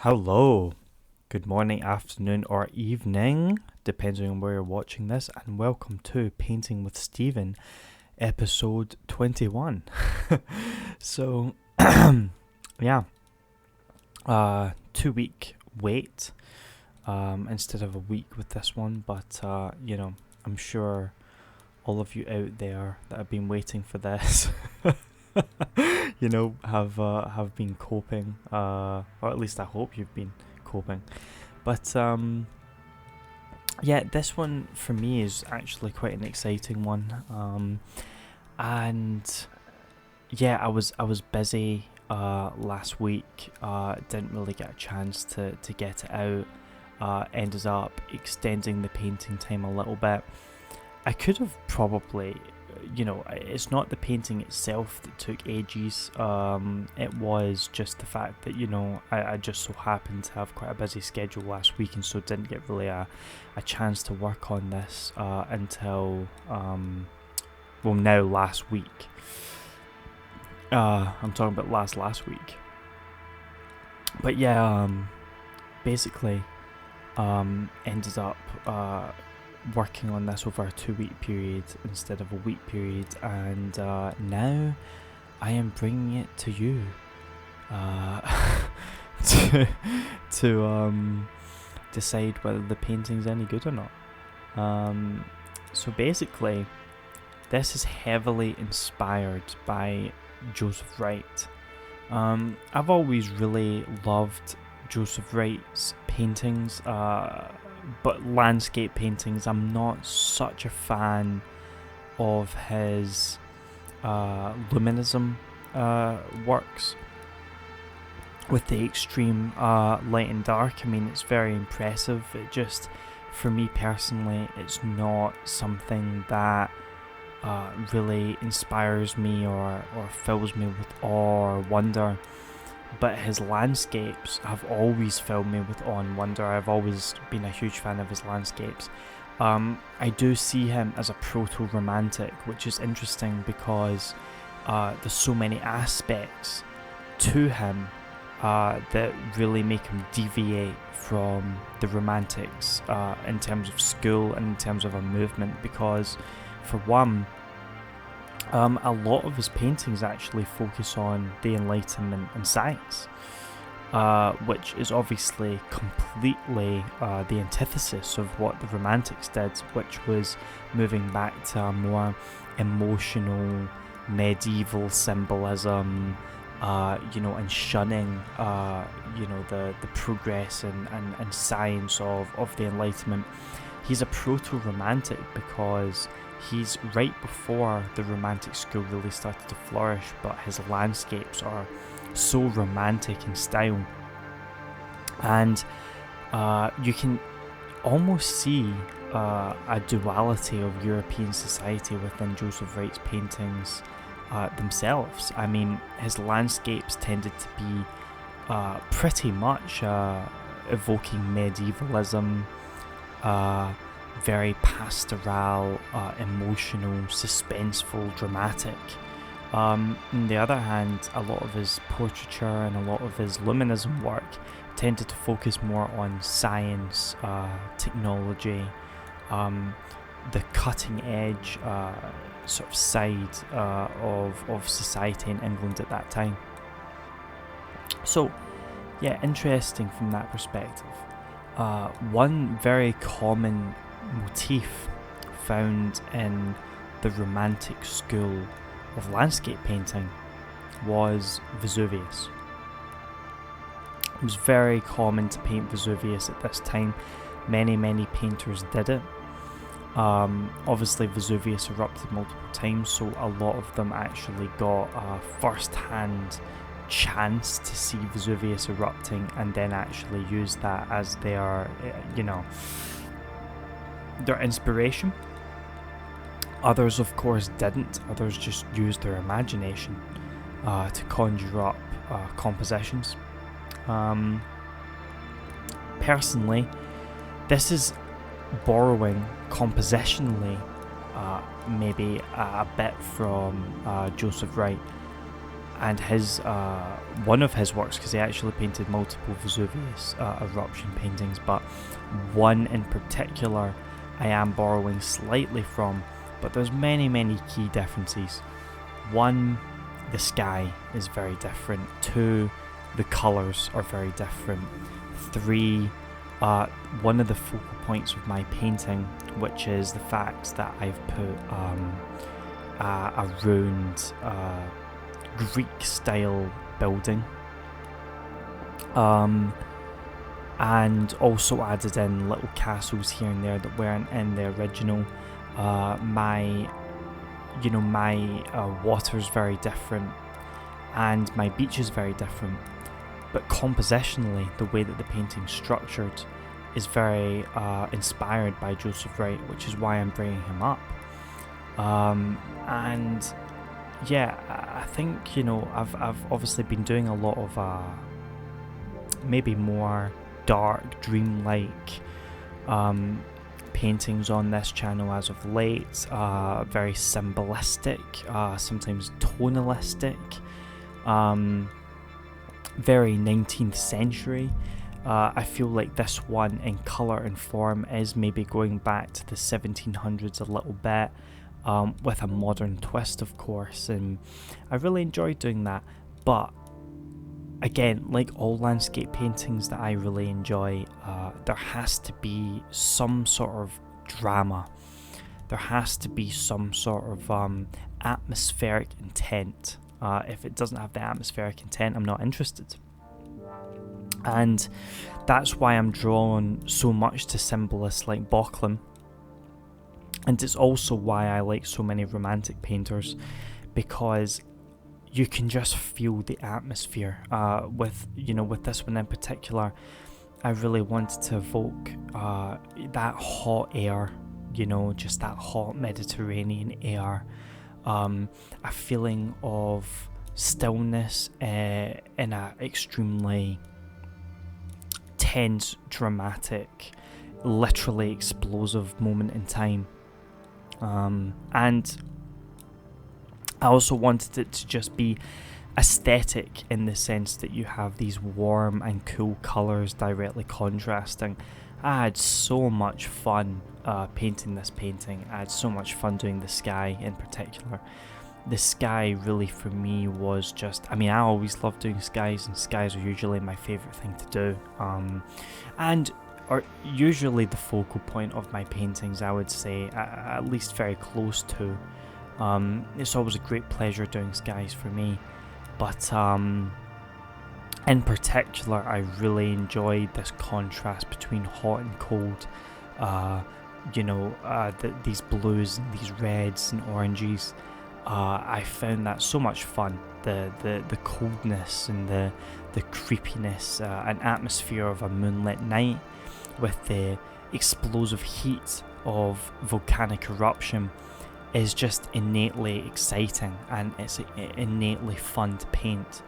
Hello, good morning, afternoon, or evening, depending on where you're watching this, and welcome to Painting with Stephen, episode 21. So, yeah, 2 week wait instead of a week with this one, but I'm sure all of you out there that have been waiting for this. Have been coping, or at least I hope you've been coping. But this one for me is actually quite an exciting one. And yeah, I was busy last week. Didn't really get a chance to get it out. Ended up extending the painting time a little bit. I could have probably, it's not the painting itself that took ages. It was just the fact that, I just so happened to have quite a busy schedule last week, and so didn't get really a chance to work on this until, now last week. I'm talking about last week. But yeah, basically, ended up working on this over a 2 week period instead of a week period, and now I am bringing it to you to decide whether the painting's any good or not. So basically, this is heavily inspired by Joseph Wright. I've always really loved Joseph Wright's paintings, but landscape paintings, I'm not such a fan of his luminism works with the extreme light and dark. I mean, it's very impressive. It just, for me personally, it's not something that really inspires me or fills me with awe or wonder. But his landscapes have always filled me with awe and wonder. I've always been a huge fan of his landscapes. I do see him as a proto-romantic, which is interesting because there's so many aspects to him that really make him deviate from the romantics in terms of school and in terms of a movement. Because, for one, a lot of his paintings actually focus on the Enlightenment and science, which is obviously completely the antithesis of what the Romantics did, which was moving back to a more emotional, medieval symbolism, and shunning, the progress and science of the Enlightenment. He's a proto-romantic because he's right before the Romantic school really started to flourish, but his landscapes are so romantic in style. And you can almost see a duality of European society within Joseph Wright's paintings themselves. I mean, his landscapes tended to be pretty much evoking medievalism, very pastoral, emotional, suspenseful, dramatic. On the other hand, a lot of his portraiture and a lot of his luminism work tended to focus more on science, technology, the cutting edge sort of side of society in England at that time. So, yeah, interesting from that perspective. One very common motif found in the Romantic school of landscape painting was Vesuvius. It was very common to paint Vesuvius at this time. Many painters did it. Obviously Vesuvius erupted multiple times, so a lot of them actually got a first-hand chance to see Vesuvius erupting and then actually use that as their inspiration. Others, of course, didn't. Others just used their imagination to conjure up compositions. Personally, this is borrowing compositionally maybe a bit from Joseph Wright. and his one of his works, because he actually painted multiple Vesuvius eruption paintings, but one in particular I am borrowing slightly from, but there's many key differences. One, the sky is very different. Two, the colours are very different. Three, one of the focal points of my painting, which is the fact that I've put a ruined Greek-style building, and also added in little castles here and there that weren't in the original. My water's very different, and my beach is very different. But compositionally, the way that the painting's structured is very inspired by Joseph Wright, which is why I'm bringing him up. And yeah, I think, I've obviously been doing a lot of maybe more dark, dreamlike paintings on this channel as of late. Very symbolistic, sometimes tonalistic, very 19th century. I feel like this one in colour and form is maybe going back to the 1700s a little bit, with a modern twist, of course, and I really enjoyed doing that. But again, like all landscape paintings that I really enjoy, there has to be some sort of drama. There has to be some sort of atmospheric intent. If it doesn't have the atmospheric intent, I'm not interested. And that's why I'm drawn so much to symbolists like Bocklam. And it's also why I like so many romantic painters, because you can just feel the atmosphere. With this one in particular, I really wanted to evoke that hot air, just that hot Mediterranean air, a feeling of stillness in an extremely tense, dramatic, literally explosive moment in time. And I also wanted it to just be aesthetic in the sense that you have these warm and cool colours directly contrasting. I had so much fun painting this painting. I had so much fun doing the sky in particular. The sky really for me was just, I always love doing skies, and skies are usually my favourite thing to do, and are usually the focal point of my paintings, I would say, at least very close to. It's always a great pleasure doing skies for me, but in particular I really enjoyed this contrast between hot and cold, these blues and these reds and oranges. I found that so much fun, the coldness and the creepiness, an atmosphere of a moonlit night with the explosive heat of volcanic eruption is just innately exciting, and it's innately fun to paint.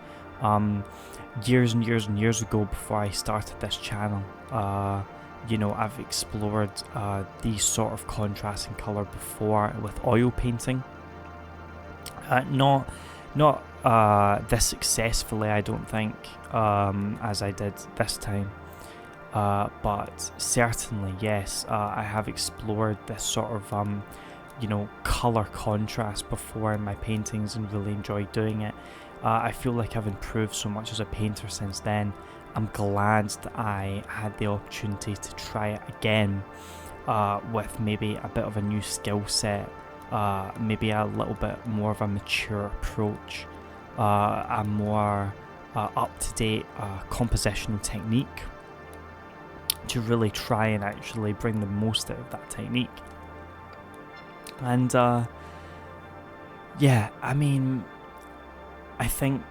Years and years and years ago, before I started this channel, I've explored these sort of contrasts in colour before with oil painting. Not this successfully, I don't think, as I did this time. But certainly, yes, I have explored this sort of, colour contrast before in my paintings and really enjoyed doing it. I feel like I've improved so much as a painter since then. I'm glad that I had the opportunity to try it again, with maybe a bit of a new skill set, maybe a little bit more of a mature approach, a more up-to-date compositional technique, to really try and actually bring the most out of that technique. And I think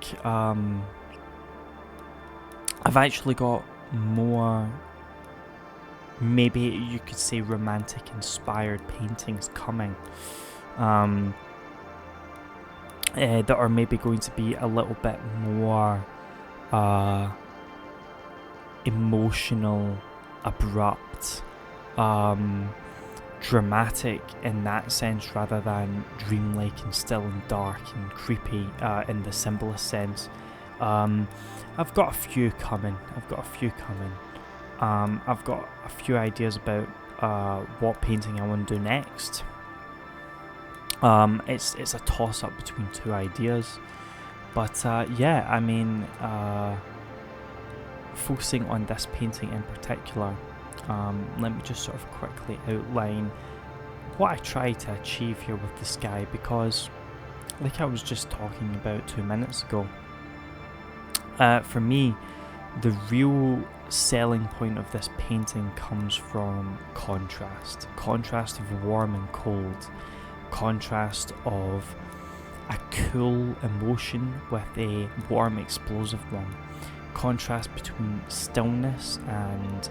I've actually got more, maybe you could say, romantic inspired paintings coming, that are maybe going to be a little bit more emotional, abrupt, dramatic in that sense rather than dreamlike and still and dark and creepy in the simplest sense. I've got a few coming. I've got a few ideas about what painting I want to do next. It's a toss up between two ideas, but yeah, I mean, focusing on this painting in particular, let me just sort of quickly outline what I try to achieve here with the sky, because like I was just talking about 2 minutes ago, for me, the real selling point of this painting comes from contrast of warm and cold, contrast of a cool emotion with a warm explosive one, contrast between stillness and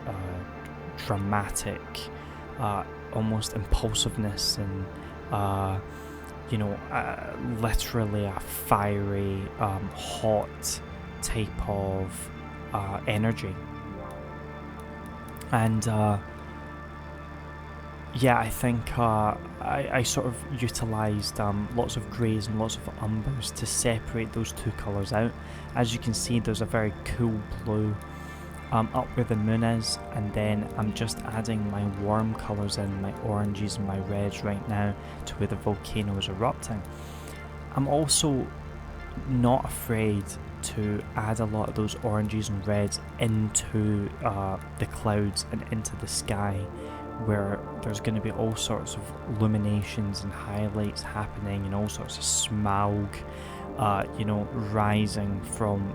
dramatic, almost impulsiveness, and literally a fiery, hot type of energy. And yeah, I think I sort of utilised lots of greys and lots of umbers to separate those two colours out. As you can see, there's a very cool blue up where the moon is, and then I'm just adding my warm colours in, my oranges and my reds right now to where the volcano is erupting. I'm also not afraid to add a lot of those oranges and reds into the clouds and into the sky, where there's going to be all sorts of illuminations and highlights happening and all sorts of smog rising from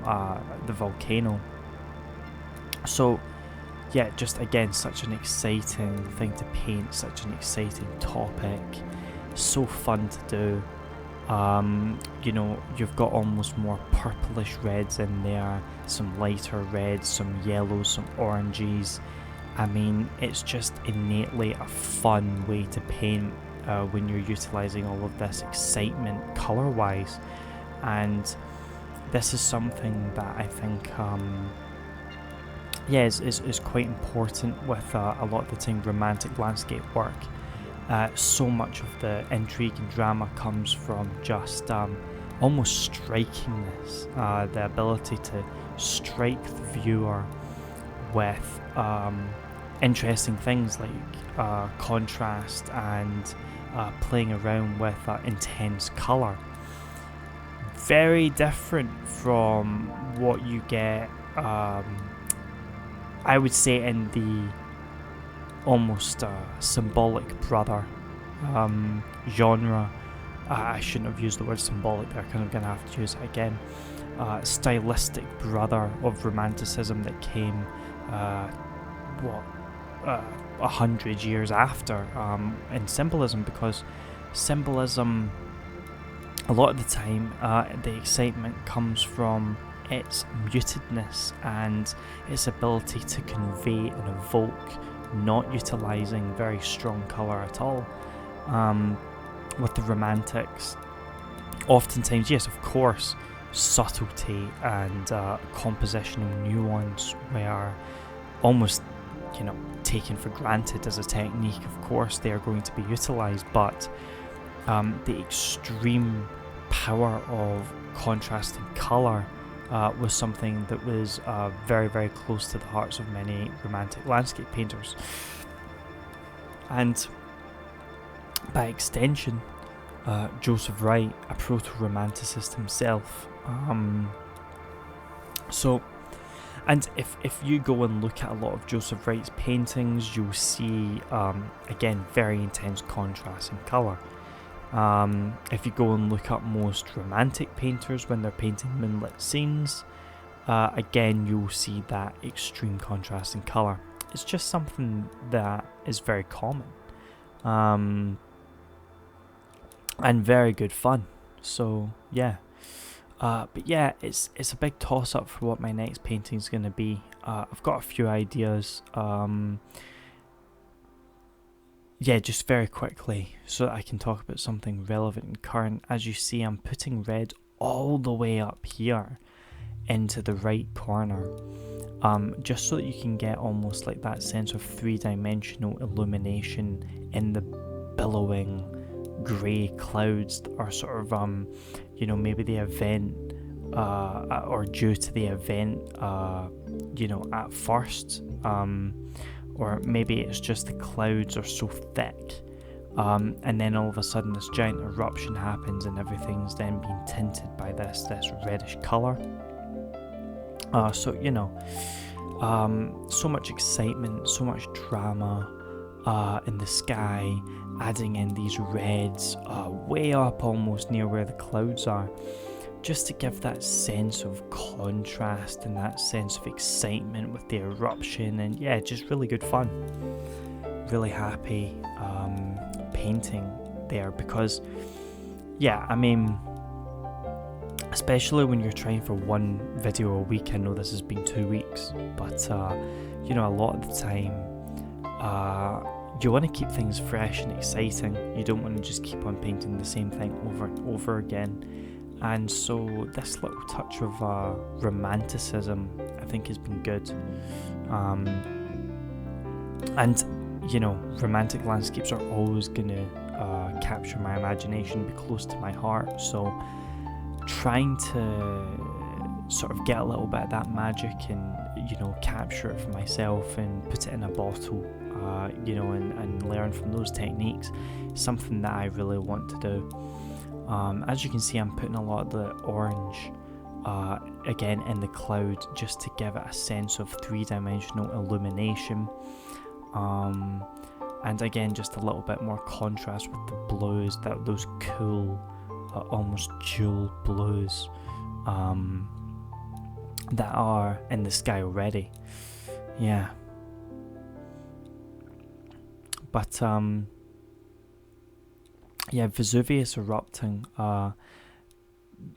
the volcano. So yeah, just again, such an exciting thing to paint, such an exciting topic, so fun to do. You've got almost more purplish reds in there, some lighter reds, some yellows, some oranges. I mean, it's just innately a fun way to paint when you're utilising all of this excitement colour-wise. And this is something that I think is quite important with a lot of the time romantic landscape work. So much of the intrigue and drama comes from just almost strikingness, the ability to strike the viewer with interesting things like contrast and playing around with intense colour. Very different from what you get, I would say, in the almost symbolic brother genre. I shouldn't have used the word symbolic there, because I'm going to have to use it again. Stylistic brother of romanticism that came 100 years after in symbolism, because symbolism, a lot of the time, the excitement comes from its mutedness and its ability to convey and evoke, not utilising very strong colour at all. With the romantics, oftentimes, yes, of course, subtlety and compositional nuance were almost, taken for granted as a technique. Of course, they are going to be utilised, but the extreme power of contrast and colour was something that was very, very close to the hearts of many romantic landscape painters. And by extension, Joseph Wright, a proto-romanticist himself. And if you go and look at a lot of Joseph Wright's paintings, you'll see, again, very intense contrast and colour. If you go and look up most romantic painters when they're painting moonlit scenes, again, you'll see that extreme contrast in colour. It's just something that is very common. And very good fun. So yeah. But yeah, it's a big toss up for what my next painting is going to be. I've got a few ideas. Yeah, just very quickly, so that I can talk about something relevant and current. As you see, I'm putting red all the way up here into the right corner, just so that you can get almost like that sense of three-dimensional illumination in the billowing grey clouds that are sort of, maybe the event, or due to the event, at first, or maybe it's just the clouds are so thick, and then all of a sudden this giant eruption happens and everything's then being tinted by this reddish colour. So much excitement, so much drama in the sky, adding in these reds way up almost near where the clouds are, just to give that sense of contrast and that sense of excitement with the eruption. And yeah, just really good fun. Really happy painting there, because especially when you're trying for one video a week. I know this has been 2 weeks, but a lot of the time you want to keep things fresh and exciting. You don't want to just keep on painting the same thing over and over again. And so this little touch of romanticism, I think, has been good. Romantic landscapes are always going to capture my imagination, be close to my heart. So trying to sort of get a little bit of that magic and, capture it for myself and put it in a bottle, and learn from those techniques, is something that I really want to do. As you can see, I'm putting a lot of the orange again in the cloud, just to give it a sense of three-dimensional illumination, and again just a little bit more contrast with the blues, those cool almost jewel blues that are in the sky already. Yeah, but Vesuvius erupting,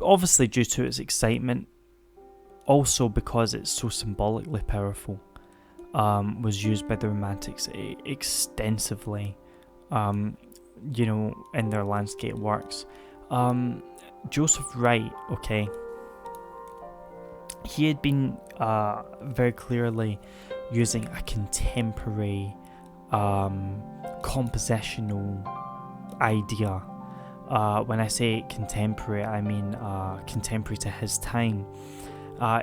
obviously due to its excitement, also because it's so symbolically powerful, was used by the Romantics extensively, in their landscape works. Joseph Wright, he had been very clearly using a contemporary compositional idea. When I say contemporary, I mean contemporary to his time,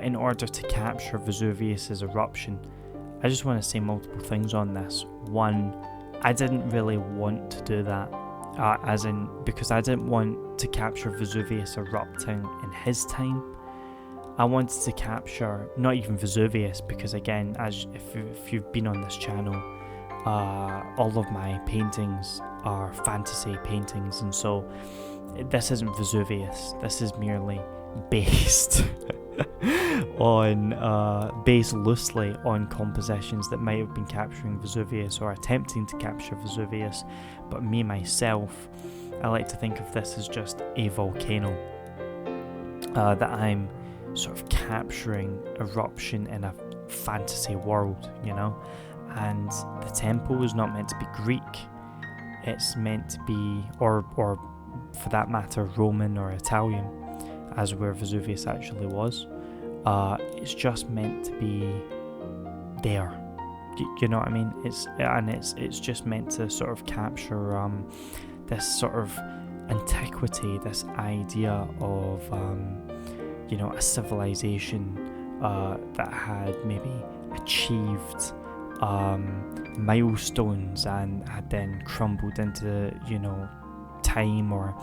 in order to capture Vesuvius's eruption. I just want to say multiple things on this. One, I didn't really want to do that, because I didn't want to capture Vesuvius erupting in his time. I wanted to capture not even Vesuvius, because again, if you've been on this channel, all of my paintings are fantasy paintings, and so this isn't Vesuvius. This is merely based based loosely on compositions that might have been capturing Vesuvius or attempting to capture Vesuvius. But me myself, I like to think of this as just a volcano that I'm sort of capturing eruption in a fantasy world, and the temple is not meant to be Greek. It's meant to be, or for that matter, Roman or Italian, as where Vesuvius actually was. It's just meant to be there. You know what I mean? It's just meant to sort of capture this sort of antiquity, this idea of a civilization that had maybe achieved milestones and had then crumbled into time, or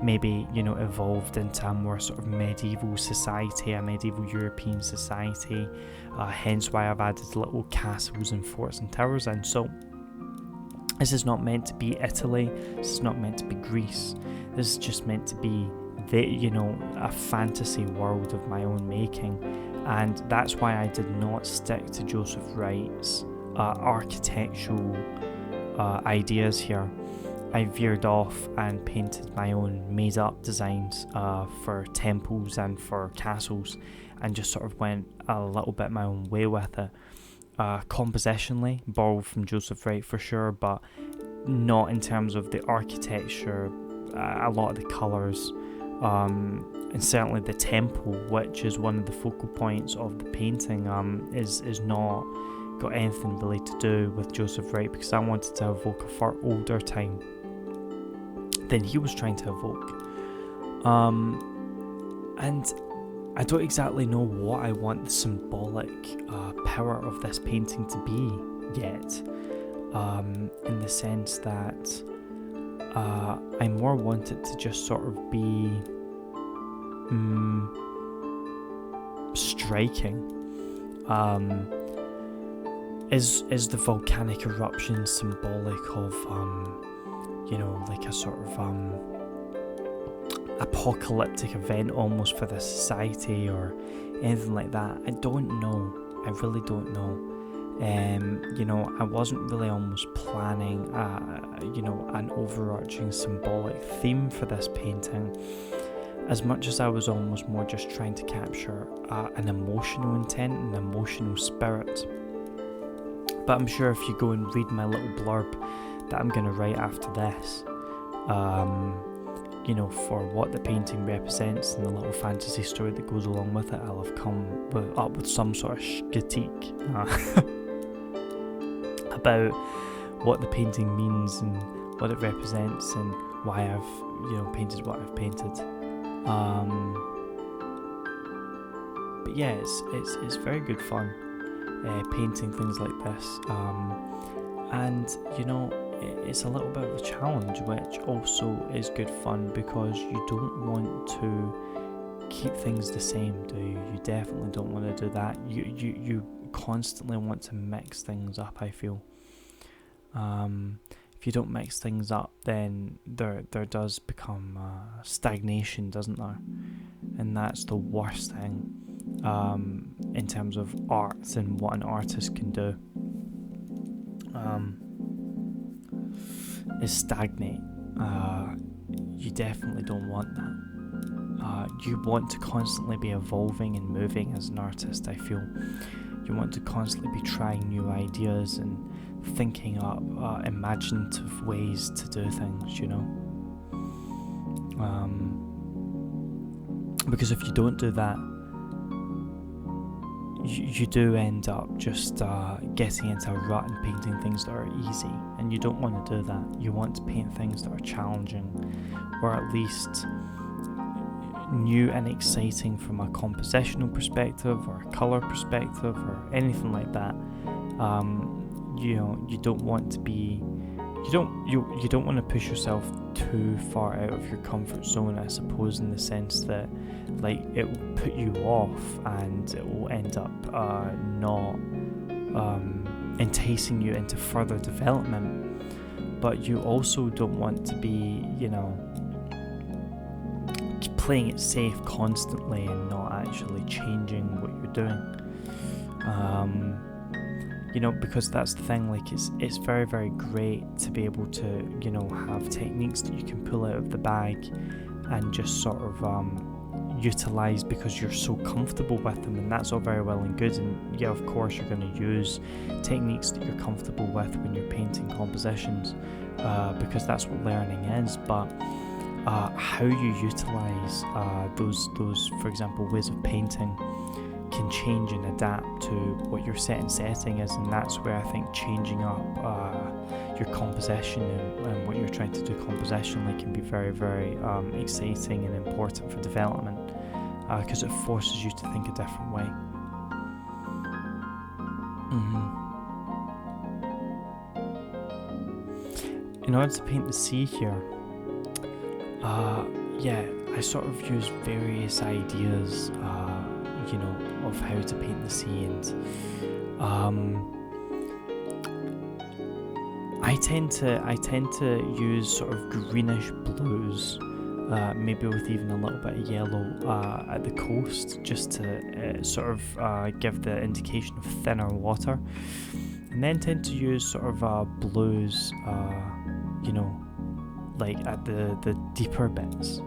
maybe evolved into a more sort of medieval society, a medieval European society, hence why I've added little castles and forts and towers in. So this is not meant to be Italy, this is not meant to be Greece, this is just meant to be a fantasy world of my own making. And that's why I did not stick to Joseph Wright's architectural ideas here. I veered off and painted my own made-up designs for temples and for castles, and just sort of went a little bit my own way with it. Compositionally, borrowed from Joseph Wright for sure, but not in terms of the architecture. A lot of the colours and certainly the temple, which is one of the focal points of the painting, is not got anything really to do with Joseph Wright, because I wanted to evoke a far older time than he was trying to evoke. And I don't exactly know what I want the symbolic power of this painting to be yet, in the sense that I more want it to just sort of be striking. Is the volcanic eruption symbolic of like a sort of apocalyptic event almost for the society, or anything like that? I don't know. I really don't know. I wasn't really almost planning an overarching symbolic theme for this painting, as much as I was almost more just trying to capture an emotional intent, an emotional spirit. But I'm sure if you go and read my little blurb that I'm going to write after this, for what the painting represents and the little fantasy story that goes along with it, I'll have come up with some sort of critique about what the painting means and what it represents and why I've painted what I've painted. But yeah, it's very good fun painting things like this, and it's a little bit of a challenge, which also is good fun, because you don't want to keep things the same, do you? You definitely don't want to do that. You constantly want to mix things up, I feel. If you don't mix things up, then there does become stagnation, doesn't there? And that's the worst thing in terms of art and what an artist can do. Is stagnate. You definitely don't want that. You want to constantly be evolving and moving as an artist, I feel. You want to constantly be trying new ideas and thinking up imaginative ways to do things, because if you don't do that, you do end up just getting into a rut and painting things that are easy, and you don't want to do that. You want to paint things that are challenging, or at least new and exciting from a compositional perspective or a colour perspective or anything like that. You don't want to be, you don't want to push yourself too far out of your comfort zone, I suppose, in the sense that like it will put you off and it will end up not enticing you into further development. But you also don't want to be, playing it safe constantly and not actually changing what you're doing. Because that's the thing, like it's very, very great to be able to, have techniques that you can pull out of the bag and just sort of utilize because you're so comfortable with them, and that's all very well and good. And yeah, of course you're going to use techniques that you're comfortable with when you're painting compositions, because that's what learning is. But how you utilize those, for example, ways of painting can change and adapt to what your setting is, and that's where I think changing up your composition and what you're trying to do compositionally can be very, very exciting and important for development, because it forces you to think a different way. In order to paint the sea here, I sort of use various ideas of how to paint the sea, and I tend to use sort of greenish blues, maybe with even a little bit of yellow at the coast, just to sort of give the indication of thinner water, and then tend to use sort of blues, like at the deeper bits,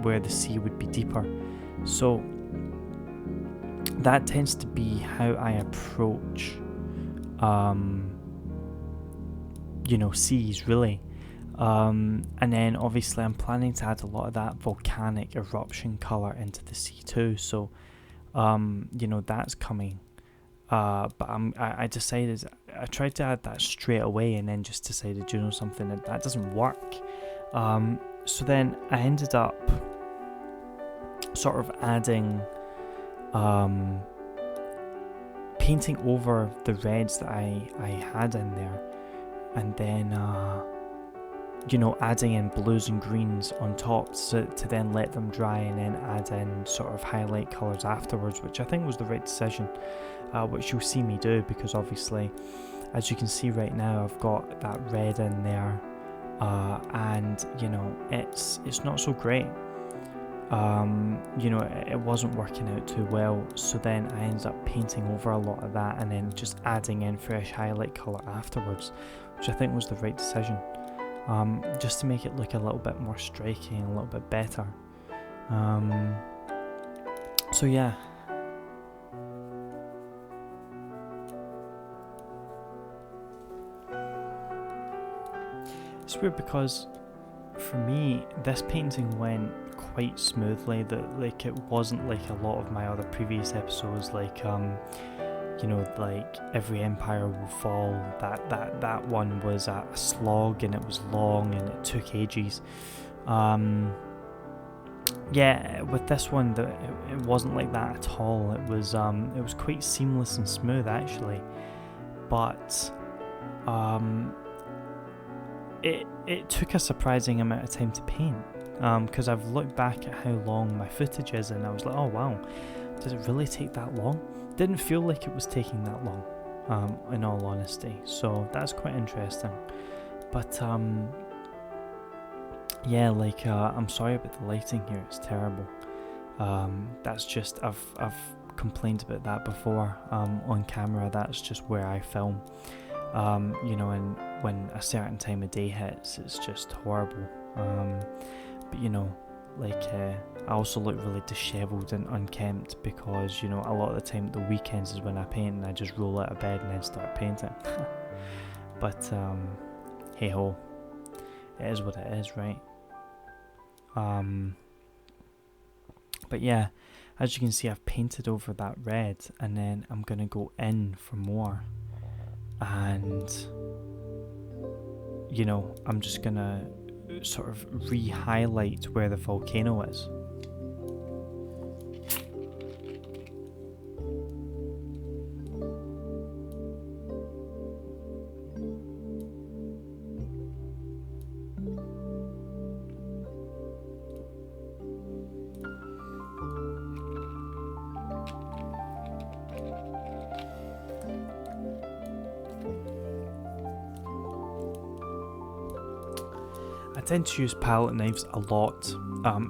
where the sea would be deeper. So that tends to be how I approach seas, really. And then obviously I'm planning to add a lot of that volcanic eruption colour into the sea too, so that's coming. But I decided, I tried to add that straight away and then just decided, something, that doesn't work. So then I ended up sort of adding, painting over the reds that I had in there, and then adding in blues and greens on top to then let them dry, and then add in sort of highlight colours afterwards, which I think was the right decision, which you'll see me do, because obviously, as you can see right now, I've got that red in there, and it's not so great. It wasn't working out too well, so then I ended up painting over a lot of that and then just adding in fresh highlight colour afterwards, which I think was the right decision, just to make it look a little bit more striking, a little bit better. So yeah. It's weird because for me this painting went quite smoothly, that like it wasn't like a lot of my other previous episodes, like like Every Empire Will Fall, that one was a slog and it was long and it took ages. With this one it wasn't like that at all. It was quite seamless and smooth actually, but it took a surprising amount of time to paint, because I've looked back at how long my footage is and I was like, oh wow, did it really take that long? Didn't feel like it was taking that long, in all honesty, so that's quite interesting. But I'm sorry about the lighting here, it's terrible. That's just, I've complained about that before, on camera. That's just where I film, and when a certain time of day hits, it's just horrible. But I also look really dishevelled and unkempt because a lot of the time at the weekends is when I paint and I just roll out of bed and then start painting. But hey ho, it is what it is, right? But yeah, as you can see, I've painted over that red, and then I'm gonna go in for more, and I'm just gonna sort of re-highlight where the volcano is. I tend to use palette knives a lot,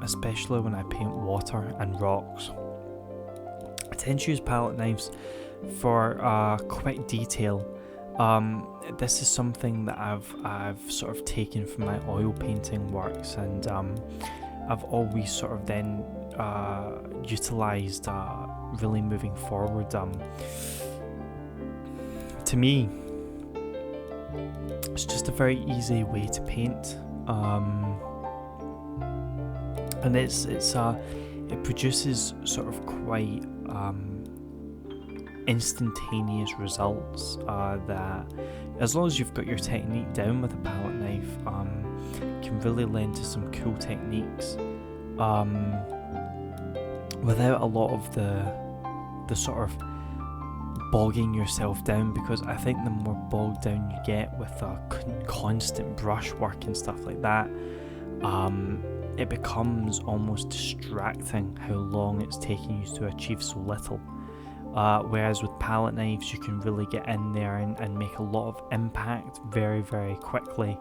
especially when I paint water and rocks. I tend to use palette knives for quick detail. This is something that I've sort of taken from my oil painting works, and I've always sort of then utilised really moving forward. To me, it's just a very easy way to paint. And it produces sort of quite instantaneous results, that as long as you've got your technique down with a palette knife, can really lend to some cool techniques, without a lot of the sort of bogging yourself down, because I think the more bogged down you get with constant brush work and stuff like that, it becomes almost distracting how long it's taking you to achieve so little. Whereas with palette knives you can really get in there and make a lot of impact very, very quickly,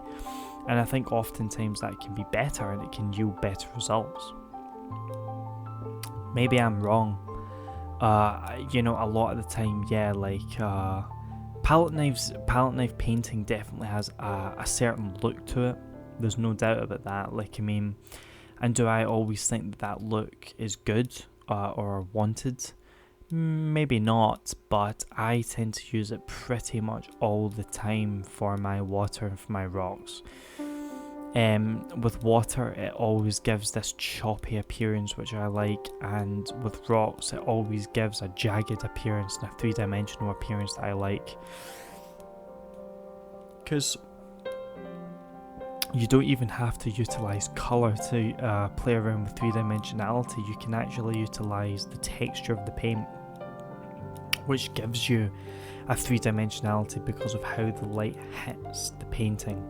and I think oftentimes that can be better and it can yield better results. Maybe I'm wrong. A lot of the time, palette knife painting definitely has a certain look to it. There's no doubt about that. And do I always think that look is good or wanted? Maybe not, but I tend to use it pretty much all the time for my water and for my rocks. With water, it always gives this choppy appearance, which I like, and with rocks, it always gives a jagged appearance and a three-dimensional appearance that I like. Because you don't even have to utilise colour to play around with three-dimensionality. You can actually utilise the texture of the paint, which gives you a three-dimensionality because of how the light hits the painting.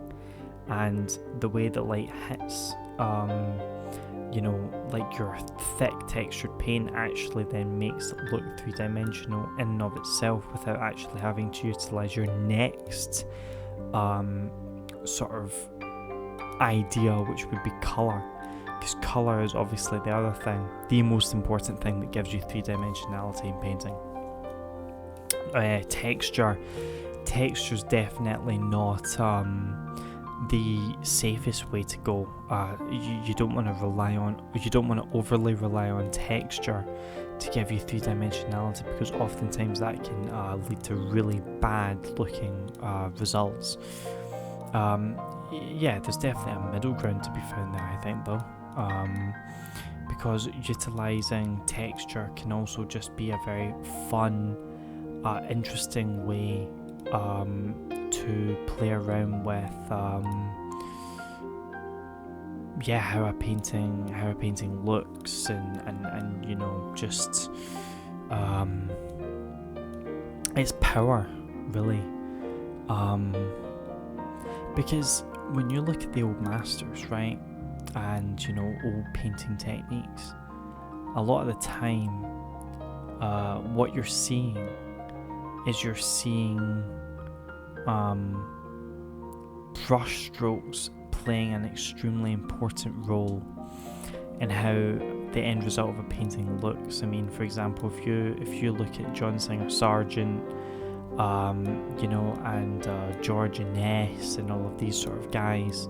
And the way the light hits, like your thick textured paint actually then makes it look three-dimensional in and of itself without actually having to utilise your next sort of idea, which would be colour. Because colour is obviously the other thing, the most important thing that gives you three-dimensionality in painting. Texture's definitely not the safest way to go. You don't want to overly rely on texture to give you three-dimensionality, because oftentimes that can lead to really bad looking results. There's definitely a middle ground to be found there, I think, though, because utilising texture can also just be a very fun, interesting way to play around with how a painting looks, and just its power, really, because when you look at the old masters, right, and old painting techniques, a lot of the time what you're seeing is brush strokes playing an extremely important role in how the end result of a painting looks. I mean, for example, if you look at John Singer Sargent, and George Inness and all of these sort of guys,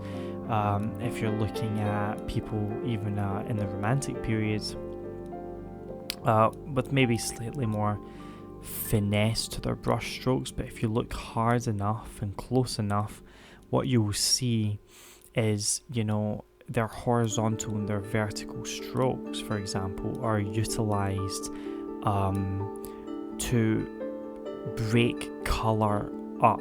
if you're looking at people even in the Romantic periods, with maybe slightly more finesse to their brush strokes, but if you look hard enough and close enough, what you will see is their horizontal and their vertical strokes, for example, are utilized to break color up.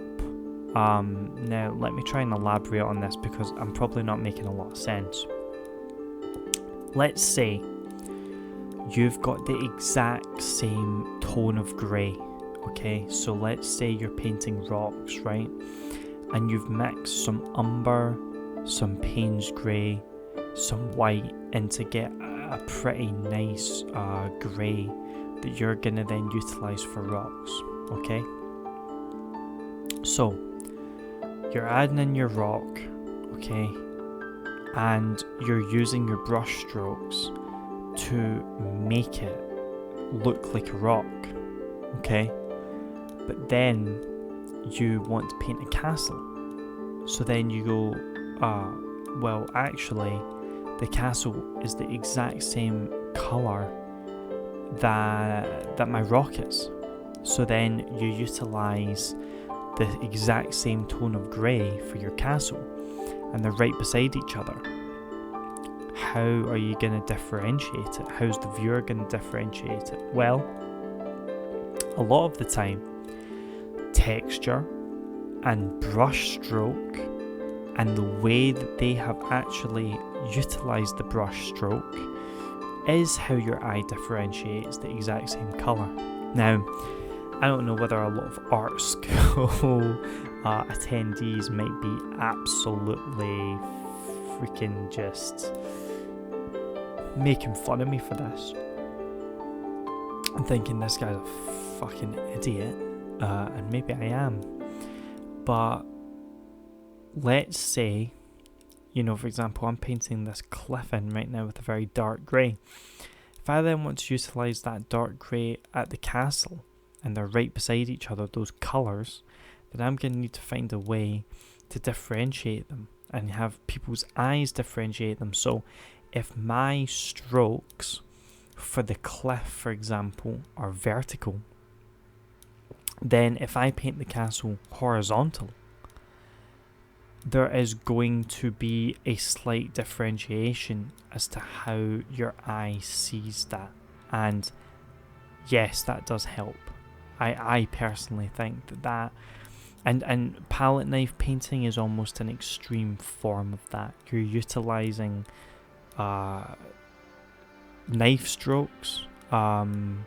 Now let me try and elaborate on this, because I'm probably not making a lot of sense. Let's say you've got the exact same tone of grey, okay? So let's say you're painting rocks, right? And you've mixed some umber, some Payne's grey, some white, and to get a pretty nice grey that you're gonna then utilise for rocks, okay? So you're adding in your rock, okay? And you're using your brush strokes to make it look like a rock, okay? But then you want to paint a castle, so then you go, well, actually the castle is the exact same colour that my rock is, so then you utilise the exact same tone of grey for your castle, and they're right beside each other. How are you going to differentiate it? How's the viewer going to differentiate it? Well, a lot of the time, texture and brush stroke and the way that they have actually utilised the brush stroke is how your eye differentiates the exact same colour. Now, I don't know whether a lot of art school attendees might be absolutely freaking just making fun of me for this. I'm thinking this guy's a fucking idiot, and maybe I am. But let's say, for example, I'm painting this cliff in right now with a very dark grey. If I then want to utilise that dark grey at the castle, and they're right beside each other, those colours, then I'm going to need to find a way to differentiate them and have people's eyes differentiate them. So if my strokes for the cliff, for example, are vertical, then if I paint the castle horizontal, there is going to be a slight differentiation as to how your eye sees that. And yes, that does help. I personally think that and palette knife painting is almost an extreme form of that. You're utilizing knife strokes and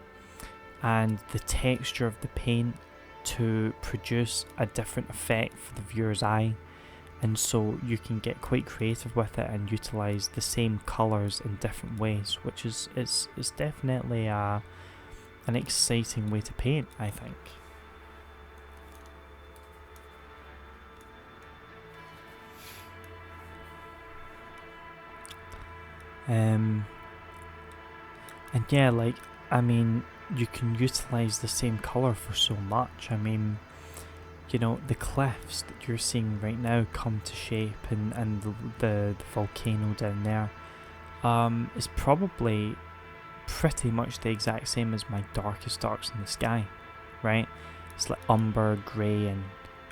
the texture of the paint to produce a different effect for the viewer's eye, and so you can get quite creative with it and utilize the same colors in different ways, which is definitely an exciting way to paint, I think. And yeah, like, I mean, you can utilize the same color for so much. I mean, you know, the cliffs that you're seeing right now come to shape, and the volcano down there is probably pretty much the exact same as my darkest darks in the sky, right? It's like umber, grey, and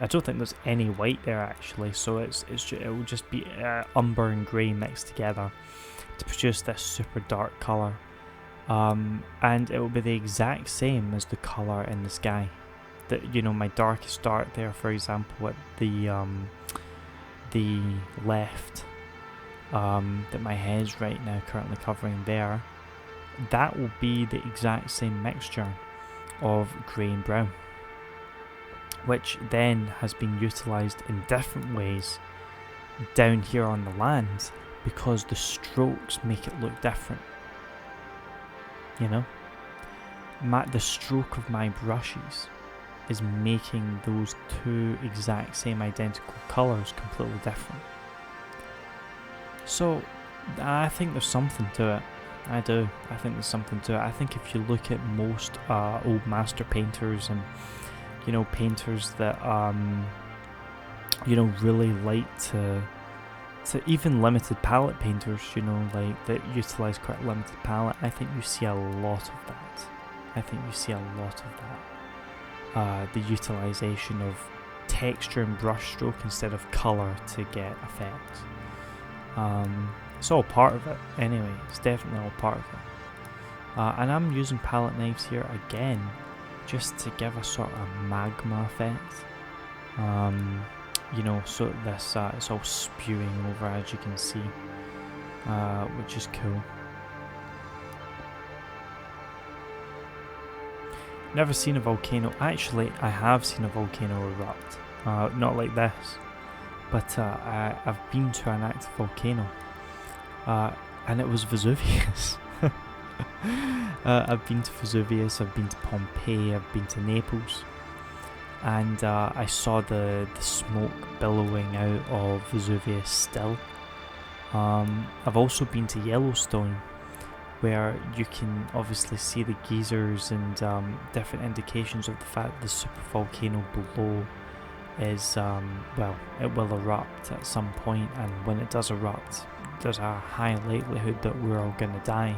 I don't think there's any white there actually, so it will just be umber and grey mixed together to produce this super dark colour. And it will be the exact same as the colour in the sky. That, you know, my darkest dark there, for example, at the left, that my head's right now currently covering there, that will be the exact same mixture of grey and brown, which then has been utilised in different ways down here on the land, because the strokes make it look different. You know, the stroke of my brushes is making those two exact same identical colours completely different. So I think there's something to it. I do. I think there's something to it. I think if you look at most old master painters and, you know, painters that you know, really like to even limited palette painters, you know, like that utilize quite limited palette, I think you see a lot of that. I think you see a lot of that. The utilization of texture and brush stroke instead of colour to get effects. It's all part of it anyway, it's definitely all part of it. And I'm using palette knives here again just to give a sort of magma effect. You know, so this it's all spewing over, as you can see, which is cool. Never seen a volcano. Actually, I have seen a volcano erupt. Not like this, but I've been to an active volcano, and it was Vesuvius. I've been to Vesuvius, I've been to Pompeii, I've been to Naples, and I saw the smoke billowing out of Vesuvius still. I've also been to Yellowstone, where you can obviously see the geysers and different indications of the fact the supervolcano below is, well, it will erupt at some point, and when it does erupt, there's a high likelihood that we're all going to die.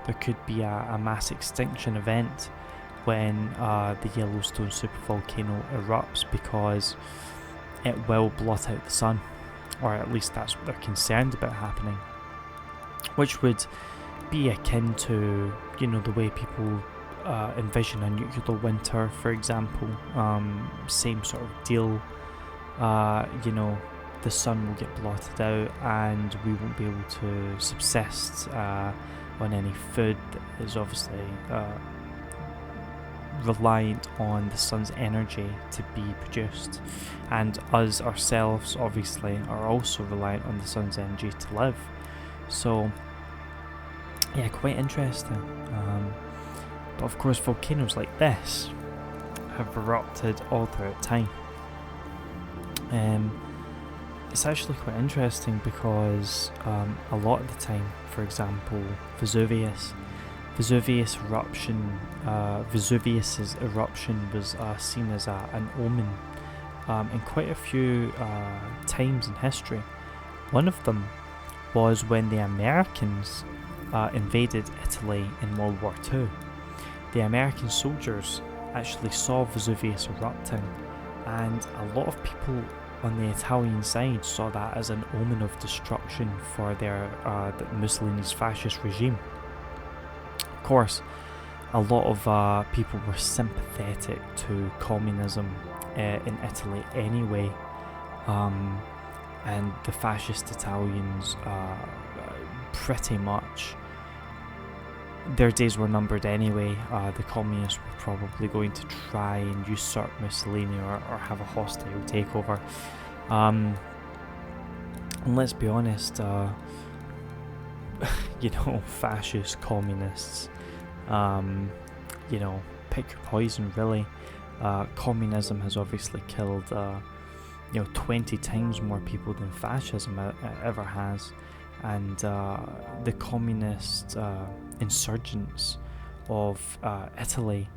There could be a mass extinction event when the Yellowstone supervolcano erupts, because it will blot out the sun, or at least that's what they're concerned about happening, which would be akin to, you know, the way people envision a nuclear winter, for example. Same sort of deal. You know, the sun will get blotted out and we won't be able to subsist on any food that is obviously reliant on the sun's energy to be produced, and us ourselves obviously are also reliant on the sun's energy to live. So yeah, quite interesting. But of course volcanoes like this have erupted all throughout time. It's actually quite interesting because a lot of the time, for example, Vesuvius's eruption was seen as an omen in quite a few times in history. One of them was when the Americans invaded Italy in World War II. The American soldiers actually saw Vesuvius erupting, and a lot of people on the Italian side saw that as an omen of destruction for their Mussolini's fascist regime. Of course, a lot of people were sympathetic to communism in Italy anyway, and the fascist Italians pretty much, their days were numbered anyway. The communists were probably going to try and usurp Mussolini or have a hostile takeover. And let's be honest, fascist communists, pick your poison really. Communism has obviously killed 20 times more people than fascism ever has, and the communist insurgents of Italy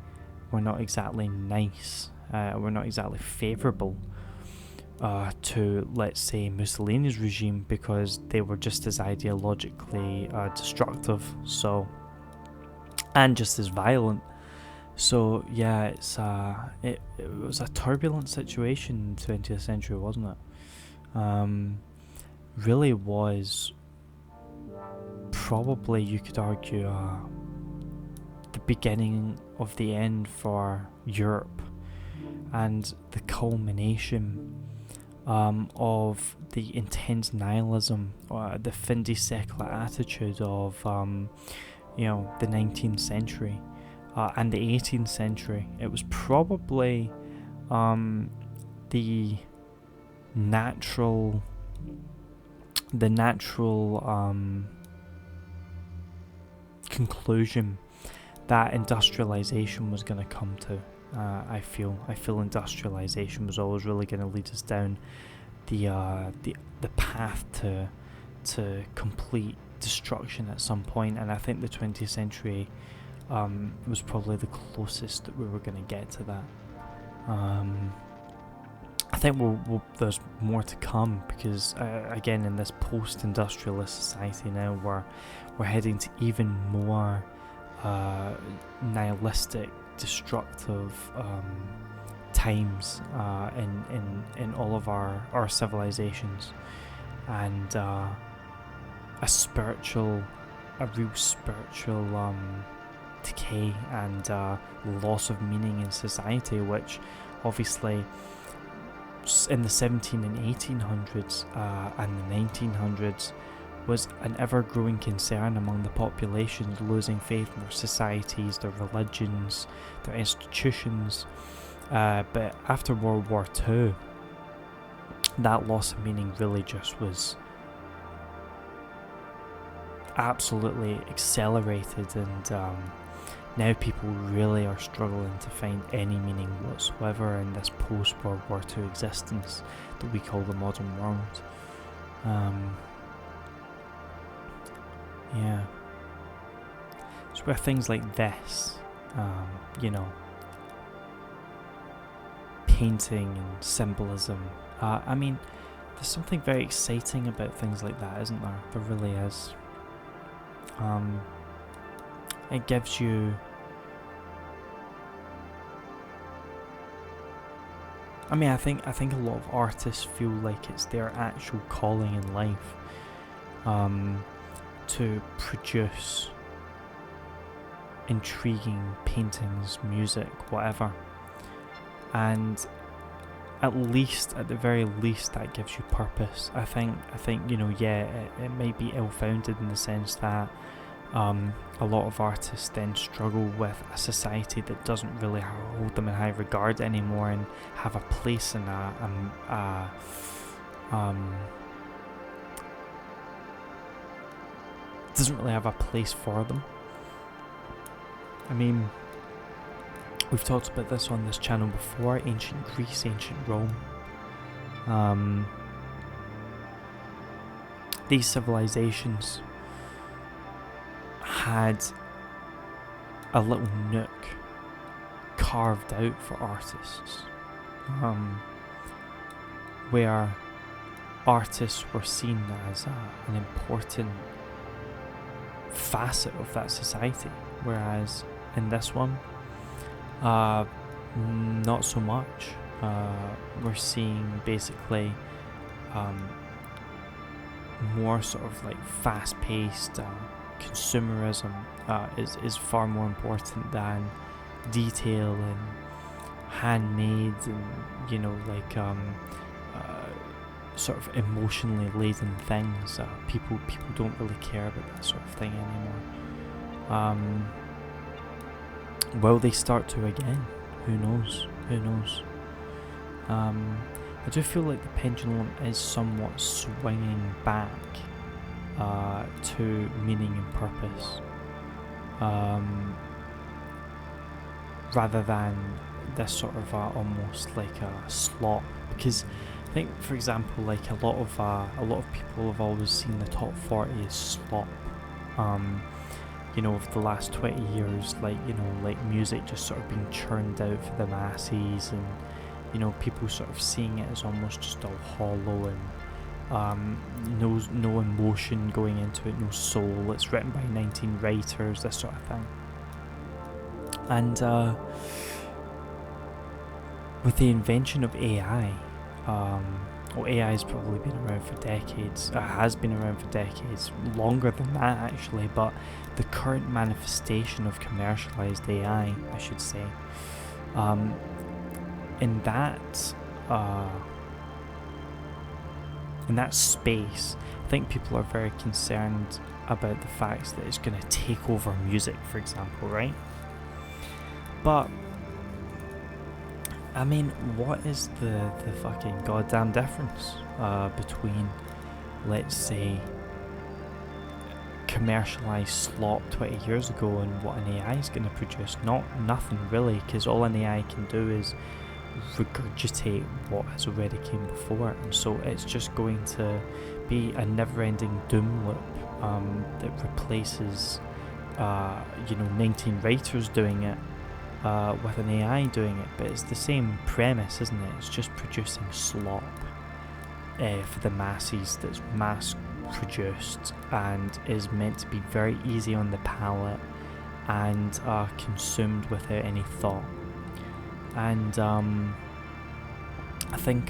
were not exactly nice, were not exactly favourable to, let's say, Mussolini's regime, because they were just as ideologically destructive, and just as violent. So yeah, it was a turbulent situation in the 20th century, wasn't it? Really was probably, you could argue, the beginning of the end for Europe, and the culmination of the intense nihilism, the fin de siècle attitude of the 19th century and the 18th century. It was probably the natural conclusion that industrialization was going to come to. I feel industrialization was always really going to lead us down the path to complete destruction at some point, and I think the 20th century was probably the closest that we were going to get to that. I think there's more to come, because again, in this post-industrialist society now, we're heading to even more nihilistic, destructive times in all of our civilizations, and a real spiritual decay and loss of meaning in society, which obviously in the 17 and 1800s and the 1900s was an ever-growing concern among the populations, losing faith in their societies, their religions, their institutions. But after World War II, that loss of meaning really just was absolutely accelerated, and now people really are struggling to find any meaning whatsoever in this post-World War II existence that we call the modern world. Yeah. So where things like this, painting and symbolism, there's something very exciting about things like that, isn't there? There really is. It gives you, I think a lot of artists feel like it's their actual calling in life to produce intriguing paintings, music, whatever, and at the very least that gives you purpose. I think it might be ill-founded in the sense that a lot of artists then struggle with a society that doesn't really hold them in high regard anymore, and have a place in doesn't really have a place for them. We've talked about this on this channel before: ancient Greece, ancient Rome. These civilizations had a little nook carved out for artists, where artists were seen as an important facet of that society, whereas in this one, not so much. We're seeing basically more sort of like fast-paced consumerism is far more important than detail and handmade and sort of emotionally laden things. People don't really care about that sort of thing anymore. Will they start to again? Who knows? I do feel like the pendulum is somewhat swinging back to meaning and purpose, rather than this sort of almost like a slop. Because I think, for example, like a lot of people have always seen the top 40 as slop. Over the last 20 years, like music just sort of being churned out for the masses, and people sort of seeing it as almost just all hollow and no emotion going into it, no soul. It's written by 19 writers, this sort of thing. And with the invention of AI, AI has probably been around for decades, has been around for decades, longer than that actually, but the current manifestation of commercialized AI, I should say, in that space, I think people are very concerned about the fact that it's going to take over music, for example, right? But I mean, what is the fucking goddamn difference between, let's say, commercialized slop 20 years ago and what an AI is going to produce? Nothing really, because all an AI can do is regurgitate what has already came before, and so it's just going to be a never-ending doom loop that replaces 19 writers doing it with an AI doing it. But it's the same premise, isn't it? It's just producing slop for the masses, that's mass produced and is meant to be very easy on the palate and consumed without any thought. And I think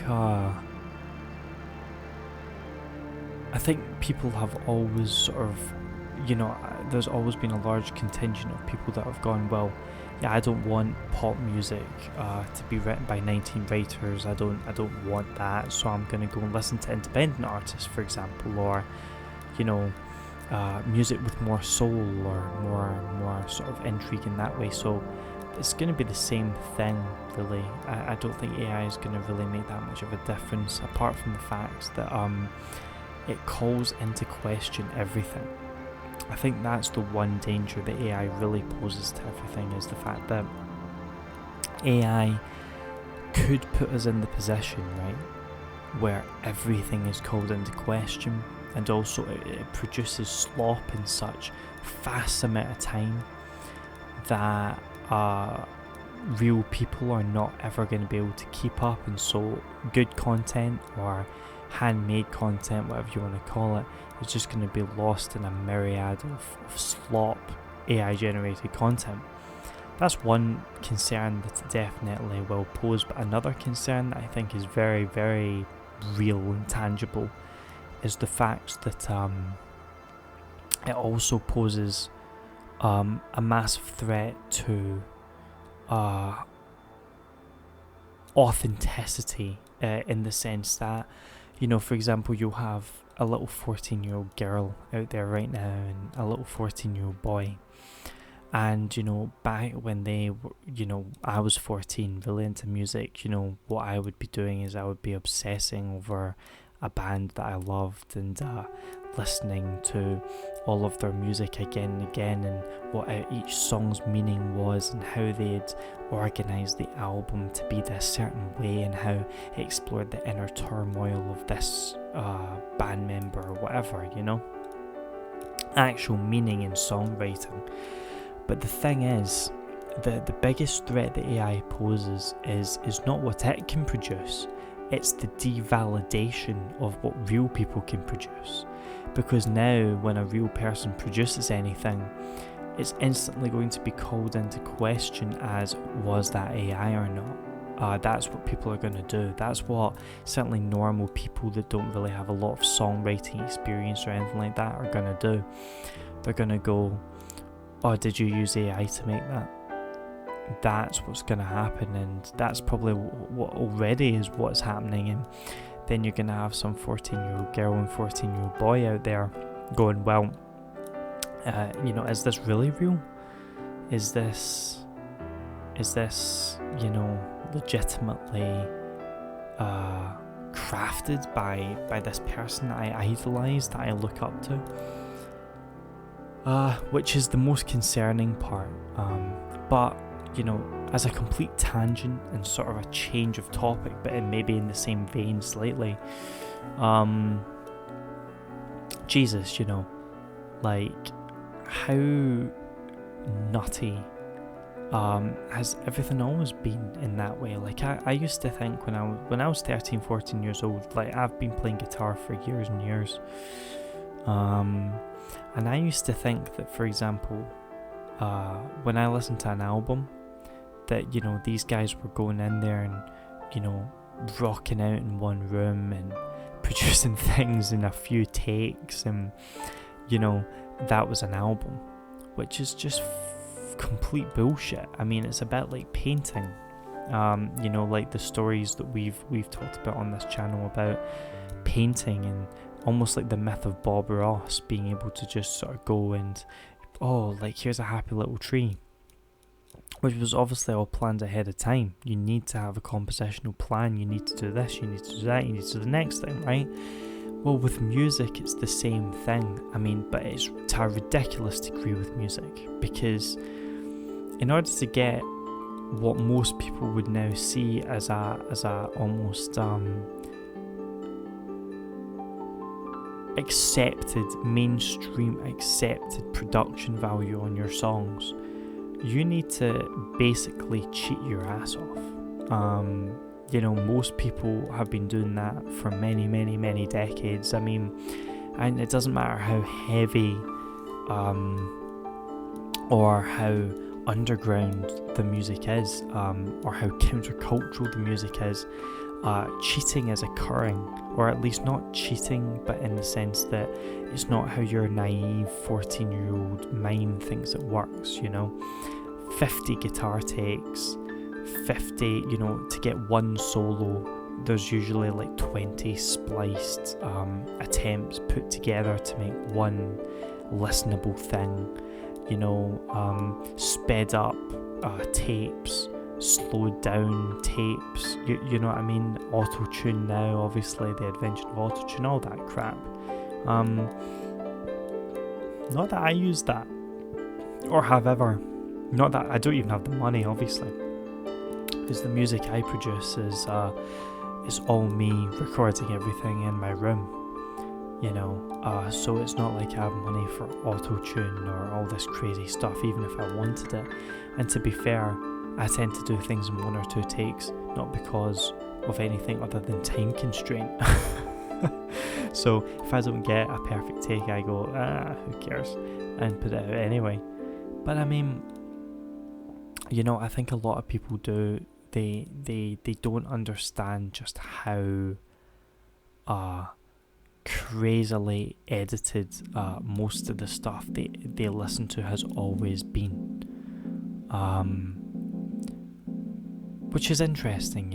people have always sort of, there's always been a large contingent of people that have gone, well, yeah, I don't want pop music to be written by 19 writers. I don't want that, so I'm going to go and listen to independent artists, for example, or music with more soul or more sort of intrigue in that way. So it's going to be the same thing, really. I don't think AI is going to really make that much of a difference, apart from the fact that it calls into question everything. I think that's the one danger that AI really poses to everything, is the fact that AI could put us in the position, right, where everything is called into question, and also it produces slop in such fast amount of time that real people are not ever going to be able to keep up, and so good content or handmade content, whatever you want to call it, is just going to be lost in a myriad of slop AI generated content. That's one concern that it definitely will pose. But another concern that I think is very, very real and tangible is the fact that it also poses a massive threat to authenticity, in the sense that, for example, you'll have a little 14-year-old girl out there right now and a little 14-year-old boy, and back when they were, I was 14, really into music, what I would be doing is I would be obsessing over a band that I loved and listening to all of their music again and again, and what each song's meaning was, and how they'd organised the album to be this certain way, and how it explored the inner turmoil of this band member or whatever, actual meaning in songwriting. But the thing is, the biggest threat that AI poses is not what it can produce, it's the devalidation of what real people can produce. Because now, when a real person produces anything, it's instantly going to be called into question as, was that AI or not? That's what people are going to do. That's what certainly normal people that don't really have a lot of songwriting experience or anything like that are going to do. They're going to go, oh, did you use AI to make that? That's what's going to happen, and that's probably what already is what's happening. And then you're going to have some 14-year-old girl and 14-year-old boy out there going, well, is this really real? Is this legitimately crafted by this person that I idolise, that I look up to? Which is the most concerning part. But as a complete tangent and sort of a change of topic, but it may be in the same vein slightly. Jesus, like, how nutty has everything always been in that way? Like, I used to think when I was 13, 14 years old, like, I've been playing guitar for years and years, and I used to think that, for example, when I listened to an album, that these guys were going in there and rocking out in one room and producing things in a few takes, and that was an album, which is just complete bullshit. I mean, it's a bit like painting, like the stories that we've talked about on this channel about painting, and almost like the myth of Bob Ross being able to just sort of go and, oh, like, here's a happy little tree, which was obviously all planned ahead of time. You need to have a compositional plan. You need to do this, you need to do that, you need to do the next thing, right? Well, with music, it's the same thing. I mean, but it's to a ridiculous degree with music, because in order to get what most people would now see as a almost accepted, mainstream accepted production value on your songs, you need to basically cheat your ass off. Most people have been doing that for many, many, many decades. I mean, and it doesn't matter how heavy or how underground the music is, or how countercultural the music is, cheating is occurring, or at least not cheating, but in the sense that it's not how your naive 14-year-old mind thinks it works. 50 guitar takes, 50, to get one solo, there's usually like 20 spliced attempts put together to make one listenable thing. Sped up tapes, slowed down tapes, you know what I mean? Auto-tune now, obviously, the invention of auto-tune, all that crap. Not that I use that, or have ever. Not that I don't even have the money, obviously, because the music I produce is all me recording everything in my room. So it's not like I have money for auto-tune or all this crazy stuff, even if I wanted it. And to be fair, I tend to do things in 1 or 2 takes, not because of anything other than time constraint. So if I don't get a perfect take, I go, who cares, and put it out anyway. But I mean, I think a lot of people do, they don't understand just how crazily edited most of the stuff they listen to has always been, which is interesting,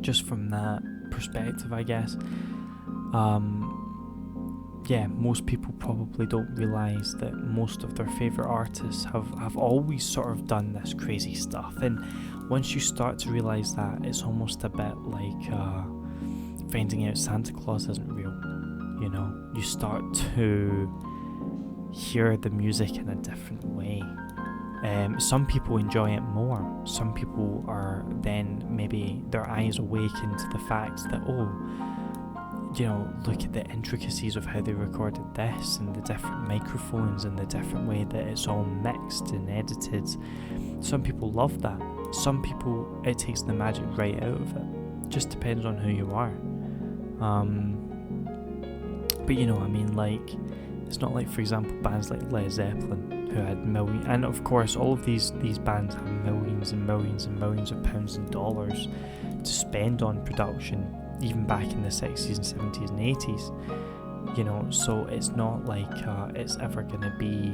just from that perspective, I guess. Most people probably don't realise that most of their favourite artists have always sort of done this crazy stuff, and once you start to realise that, it's almost a bit like finding out Santa Claus isn't real. You start to hear the music in a different way. Some people enjoy it more. Some people are then, maybe their eyes awaken to the fact that, look at the intricacies of how they recorded this, and the different microphones, and the different way that it's all mixed and edited. Some people love that. Some people, it takes the magic right out of it. Just depends on who you are. But like, it's not like, for example, bands like Led Zeppelin, who had millions, and of course all of these bands have millions and millions and millions of pounds and dollars to spend on production, even back in the 60s and 70s and 80s, you know, so it's not like it's ever going to be,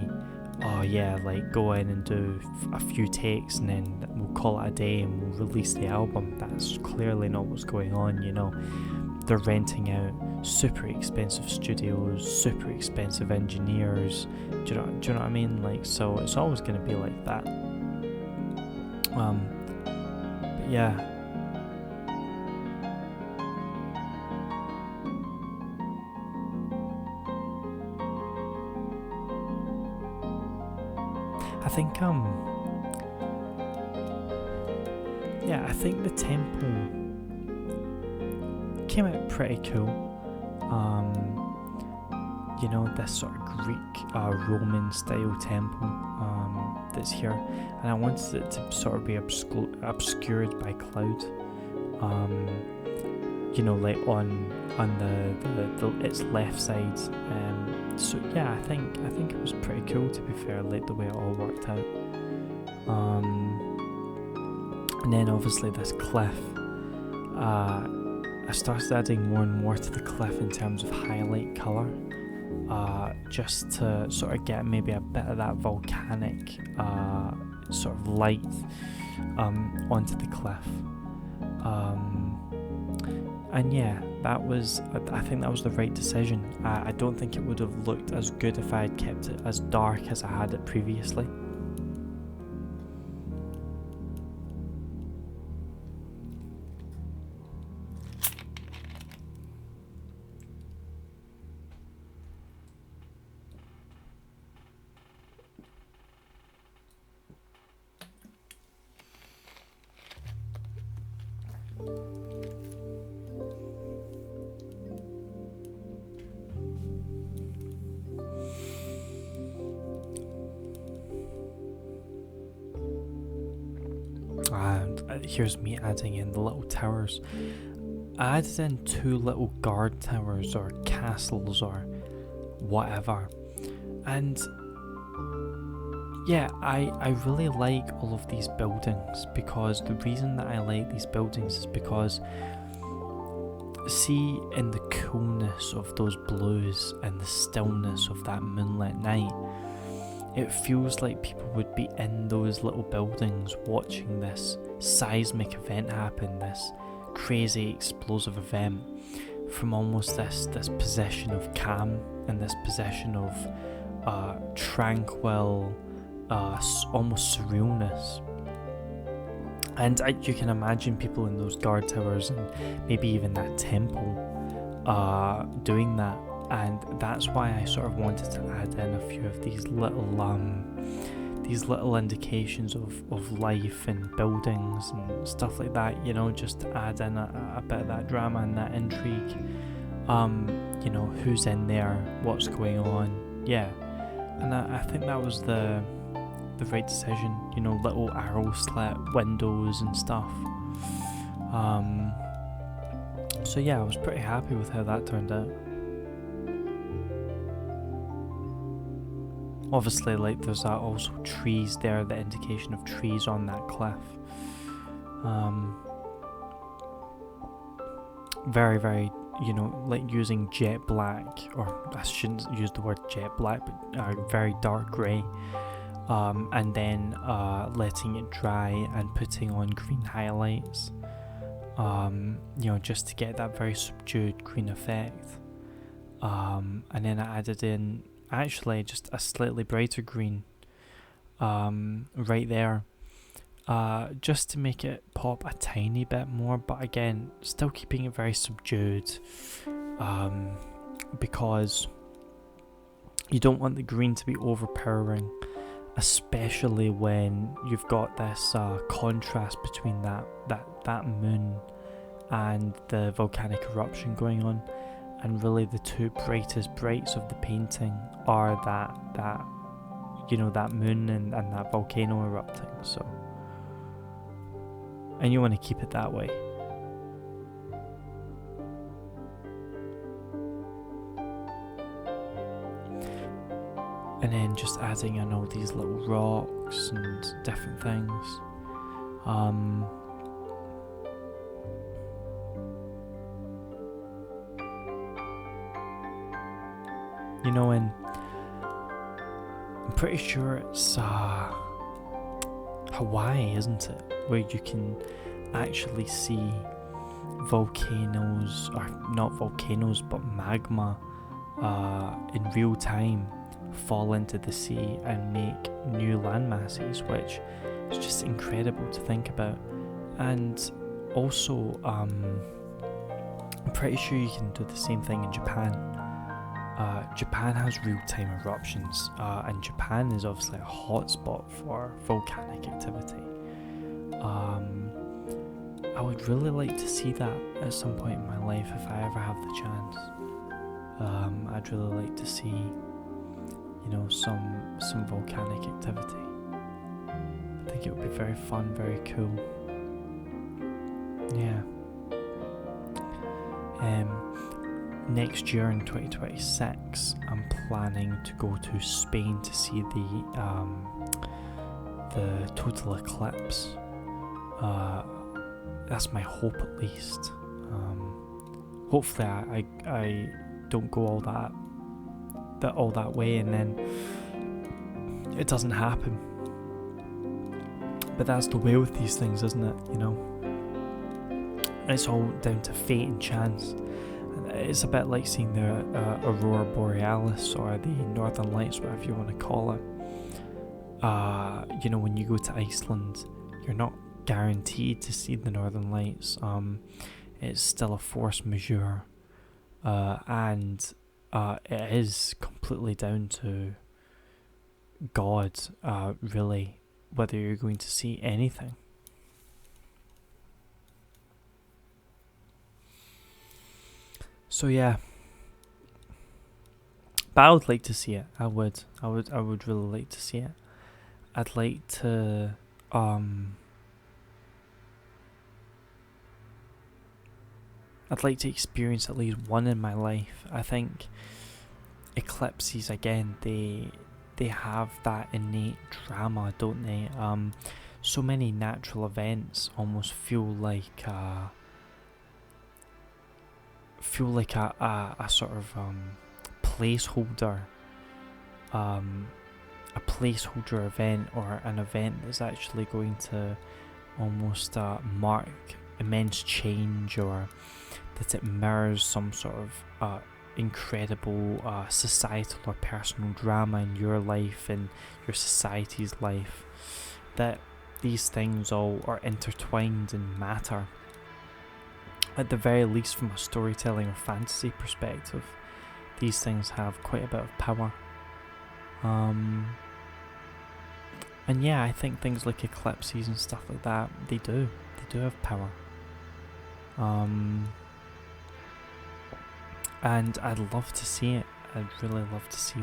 oh yeah, like go in and do a few takes and then we'll call it a day and we'll release the album. That's clearly not what's going on, you know. They're renting out super expensive studios, super expensive engineers, do you know what I mean? Like, so it's always going to be like that. But yeah. I think the tempo came out pretty cool. You know, this sort of Greek Roman style temple that's here, and I wanted it to sort of be obscured by cloud. You know, like on the its left side. So yeah, I think it was pretty cool, to be fair, like the way it all worked out. And then obviously this cliff, I started adding more and more to the cliff in terms of highlight colour, just to sort of get maybe a bit of that volcanic sort of light onto the cliff. And yeah, I think that was the right decision. I don't think it would have looked as good if I had kept it as dark as I had it previously. And here's me adding in the little towers. I added in 2 little guard towers or castles or whatever, and yeah, I really like all of these buildings, because the reason that I like these buildings is because, see, in the coolness of those blues and the stillness of that moonlit night, it feels like people would be in those little buildings watching this seismic event happen, this crazy explosive event, from almost this possession of calm and this possession of tranquil, almost surrealness. And you can imagine people in those guard towers and maybe even that temple doing that. And that's why I sort of wanted to add in a few of these little indications of life and buildings and stuff like that, you know, just to add in a bit of that drama and that intrigue. You know, who's in there, what's going on, yeah. And I think that was the right decision, you know, little arrow slit windows and stuff. So yeah, I was pretty happy with how that turned out. Obviously, like, there's also trees there, the indication of trees on that cliff. Very, very, you know, like using jet black, or I shouldn't use the word jet black, but very dark grey. And then letting it dry and putting on green highlights, you know, just to get that very subdued green effect. And then I added in actually just a slightly brighter green right there, just to make it pop a tiny bit more, but again, still keeping it very subdued, because you don't want the green to be overpowering, especially when you've got this contrast between that moon and the volcanic eruption going on. And really the two brightest brights of the painting are that you know, that moon and that volcano erupting. So, and you want to keep it that way. And then just adding in all these little rocks and different things. You know, and I'm pretty sure it's Hawaii, isn't it? Where you can actually see volcanoes, or not volcanoes, but magma in real time fall into the sea and make new land masses, which is just incredible to think about. And also, I'm pretty sure you can do the same thing in Japan. Japan has real-time eruptions, and Japan is obviously a hotspot for volcanic activity. I would really like to see that at some point in my life if I ever have the chance. I'd really like to see, you know, some volcanic activity. I think it would be very fun, very cool. Yeah. Next year in 2026, I'm planning to go to Spain to see the total eclipse. That's my hope, at least. Hopefully, I don't go all that way, and then it doesn't happen. But that's the way with these things, isn't it? You know, it's all down to fate and chance. It's a bit like seeing the aurora borealis or the northern lights, whatever you want to call it. You know, when you go to Iceland, you're not guaranteed to see the northern lights. It's still a force majeure, and it is completely down to God, really, whether you're going to see anything. So yeah, but I would like to see it. I would really like to see it. I'd like to experience at least one in my life. I think eclipses, again, they have that innate drama, don't they? So many natural events almost feel like a sort of placeholder, a placeholder event, or an event that's actually going to almost mark immense change, or that it mirrors some sort of incredible societal or personal drama in your life and your society's life. That these things all are intertwined and matter. At the very least, from a storytelling or fantasy perspective, these things have quite a bit of power. And yeah, I think things like eclipses and stuff like that, they do have power. And I'd love to see it. I'd really love to see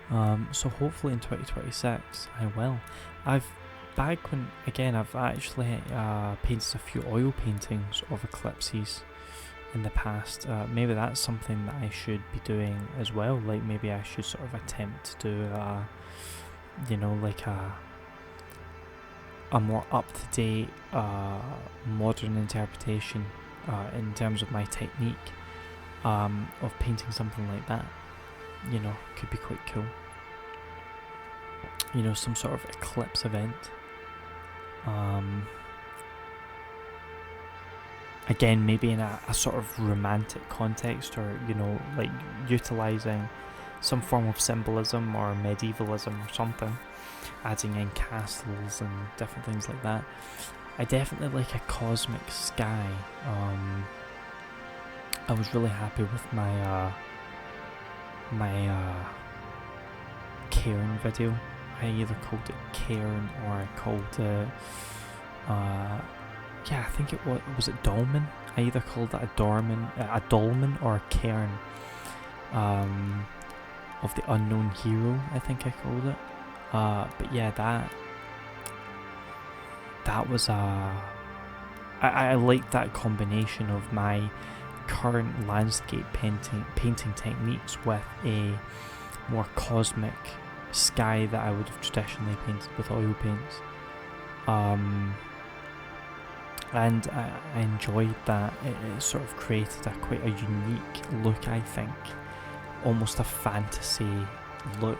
one. So hopefully in 2026 I will. I've actually painted a few oil paintings of eclipses in the past. Maybe that's something that I should be doing as well. Like, maybe I should sort of attempt to do like a more up-to-date modern interpretation in terms of my technique of painting something like that. You know, could be quite cool. You know, some sort of eclipse event. Again, maybe in a sort of romantic context, or, you know, like utilising some form of symbolism or medievalism or something, adding in castles and different things like that. I definitely like a cosmic sky. I was really happy with my cairn video. I either called it cairn or I called it I think it was it dolmen. I either called it a dolmen or a cairn of the unknown hero, I think I called it. But yeah, that was I liked that combination of my current landscape painting techniques with a more cosmic sky that I would have traditionally painted with oil paints. And I enjoyed that. It sort of created quite a unique look, I think. Almost a fantasy look.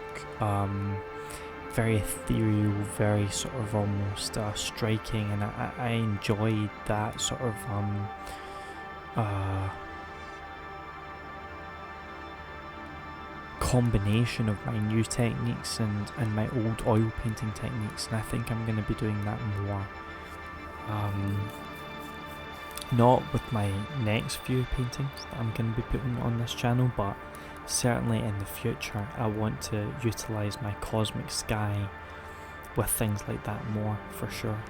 Very ethereal, very sort of almost striking, and I enjoyed that sort of combination of my new techniques and my old oil painting techniques, and I think I'm going to be doing that more. Not with my next few paintings that I'm going to be putting on this channel, but certainly in the future I want to utilise my cosmic sky with things like that more, for sure.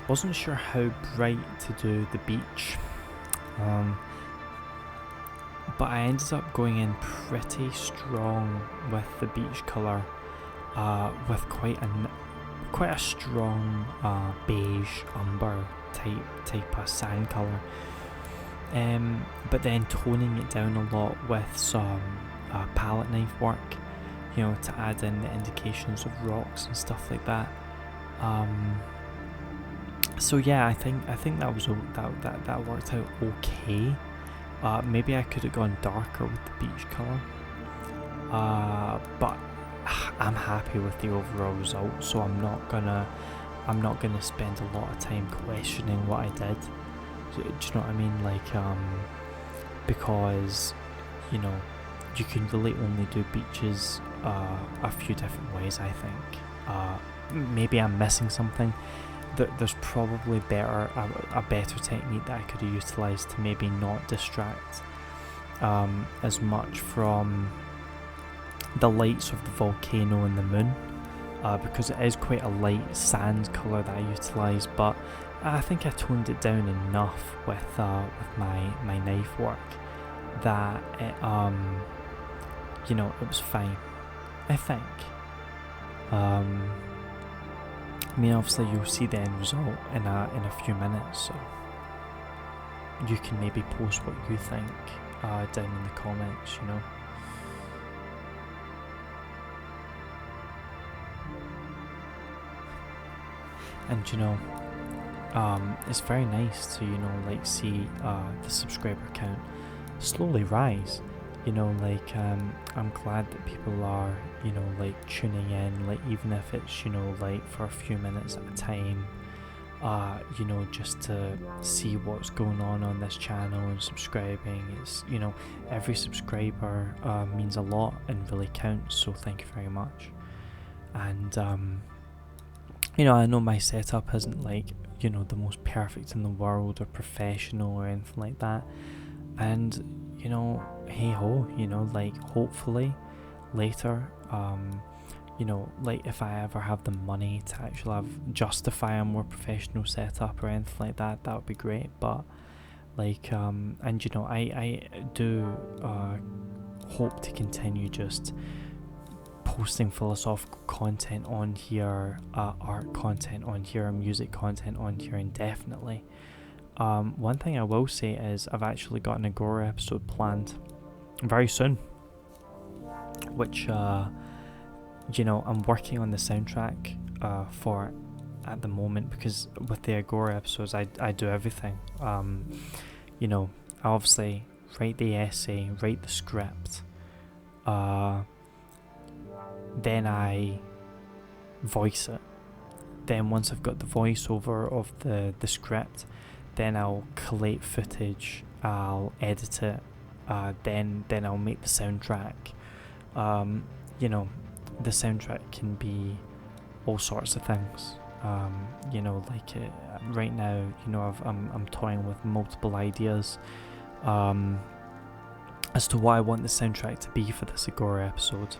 Wasn't sure how bright to do the beach, but I ended up going in pretty strong with the beach colour, with quite a strong beige umber type of sand colour, but then toning it down a lot with some palette knife work, to add in the indications of rocks and stuff like that. So yeah, I think that was that worked out okay. Maybe I could have gone darker with the beach colour, but I'm happy with the overall result. So I'm not gonna spend a lot of time questioning what I did. Do you know what I mean? Like, because you can really only do beaches a few different ways. I think maybe I'm missing something. There's probably a better technique that I could have utilised to maybe not distract as much from the lights of the volcano and the moon, because it is quite a light sand colour that I utilised, but I think I toned it down enough with my knife work that it it was fine, I think. I mean, obviously you'll see the end result in a few minutes, so you can maybe post what you think down in the comments, And it's very nice to see the subscriber count slowly rise. I'm glad that people are tuning in, even if it's for a few minutes at a time, just to see what's going on this channel and subscribing. It's every subscriber means a lot and really counts, so thank you very much. And I know my setup isn't the most perfect in the world or professional or anything like that, and hey ho, hopefully later, if I ever have the money to actually justify a more professional setup or anything like that, that would be great. But I do hope to continue just posting philosophical content on here, art content on here, music content on here indefinitely. One thing I will say is I've actually got an Agora episode planned very soon, which I'm working on the soundtrack for it at the moment, because with the Agora episodes I do everything. I obviously write the essay, write the script, then I voice it. Then once I've got the voiceover of the script, then I'll collate footage, I'll edit it, then I'll make the soundtrack. The soundtrack can be all sorts of things. Right now, I'm toying with multiple ideas as to what I want the soundtrack to be for this Agora episode,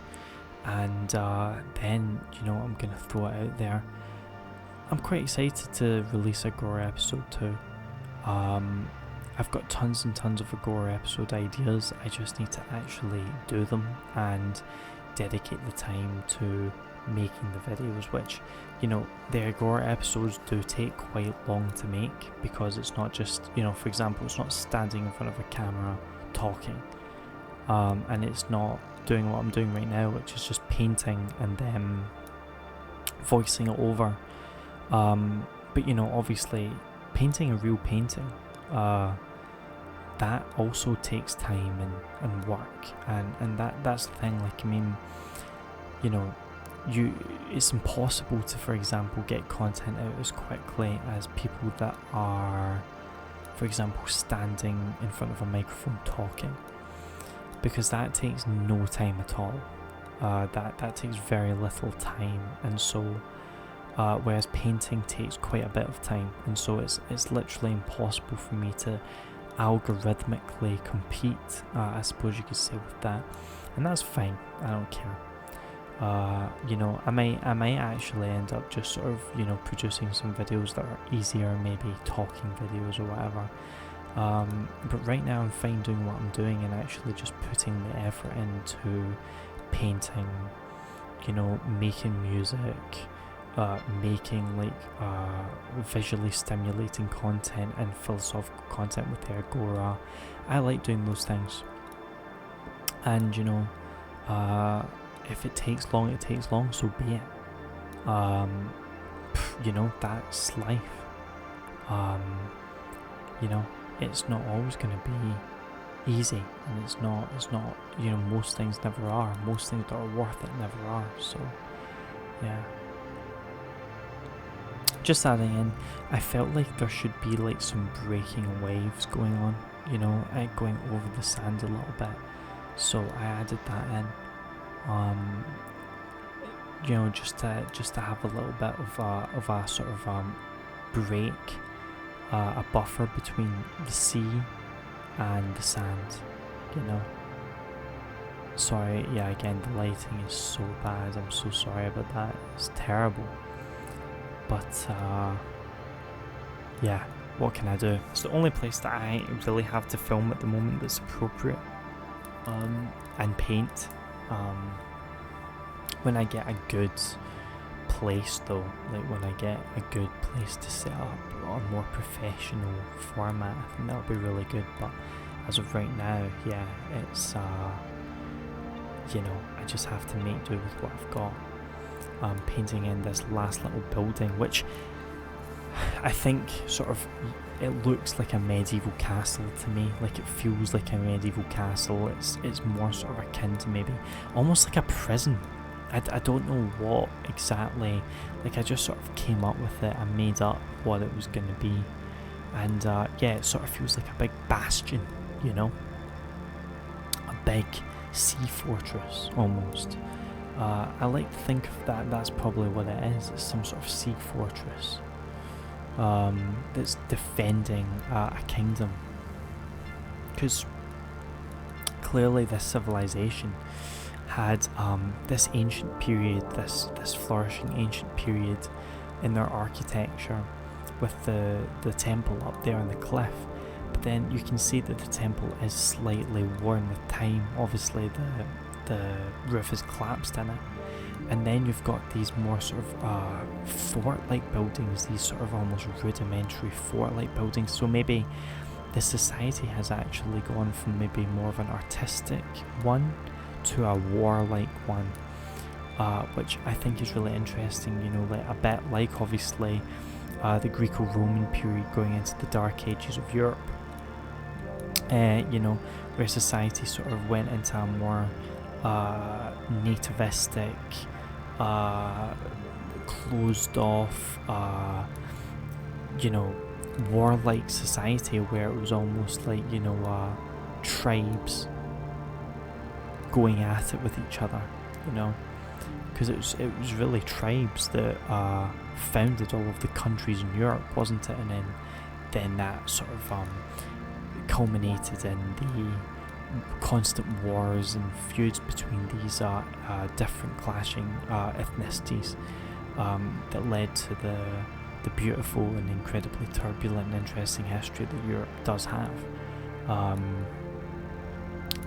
and then I'm gonna throw it out there. I'm quite excited to release Agora episode 2. I've got tons and tons of Agora episode ideas. I just need to actually do them and dedicate the time to making the videos, which, you know, the Agora episodes do take quite long to make, because it's not just, you know, for example, it's not standing in front of a camera talking, and it's not doing what I'm doing right now, which is just painting and then voicing it over. But you know, obviously painting a real painting, that also takes time and work, and that's the thing. Like, I mean, you know, it's impossible to, for example, get content out as quickly as people that are, for example, standing in front of a microphone talking, because that takes no time at all. That takes very little time, and so whereas painting takes quite a bit of time, and so it's literally impossible for me to algorithmically compete, I suppose you could say, with that, and that's fine. I don't care. You know, I might actually end up just sort of, you know, producing some videos that are easier, maybe talking videos or whatever. But right now I'm fine doing what I'm doing and actually just putting the effort into painting, you know, making music, making like visually stimulating content and philosophical content with the Agora. I like doing those things, and you know, if it takes long, it takes long, so be it. You know, that's life. You know, it's not always going to be easy, and it's not, you know, most things never are. Most things that are worth it never are. So yeah, just adding in, I felt like there should be like some breaking waves going on, you know, going over the sand a little bit, so I added that in. You know, just to have a little bit of a sort of break, a buffer between the sea and the sand, you know. Sorry, yeah, again, the lighting is so bad. I'm so sorry about that. It's terrible. But yeah, what can I do? It's the only place that I really have to film at the moment that's appropriate, and paint. When I get a good place though, like when I get a good place to set up on a more professional format, I think that'll be really good. But as of right now, yeah, it's you know, I just have to make do with what I've got. Painting in this last little building, which I think sort of, it looks like a medieval castle to me. Like, it feels like a medieval castle. It's more sort of akin to maybe almost like a prison. I don't know what exactly, like, I just sort of came up with it and made up what it was going to be, and yeah, it sort of feels like a big bastion, you know, a big sea fortress almost. I like to think of that's probably what it is. It's some sort of sea fortress that's defending a kingdom, because clearly this civilization had this ancient period, this flourishing ancient period in their architecture, with the temple up there on the cliff. But then you can see that the temple is slightly worn with time. Obviously the roof has collapsed in it, and then you've got these more sort of fort-like buildings, these sort of almost rudimentary fort-like buildings. So maybe the society has actually gone from maybe more of an artistic one to a warlike one, which I think is really interesting, you know, like a bit like obviously the Greco-Roman period going into the Dark Ages of Europe, you know, where society sort of went into a more nativistic, closed off, you know, warlike society, where it was almost like, you know, tribes going at it with each other, you know, because it was really tribes that founded all of the countries in Europe, wasn't it? And then that sort of culminated in the constant wars and feuds between these different clashing ethnicities that led to the beautiful and incredibly turbulent and interesting history that Europe does have.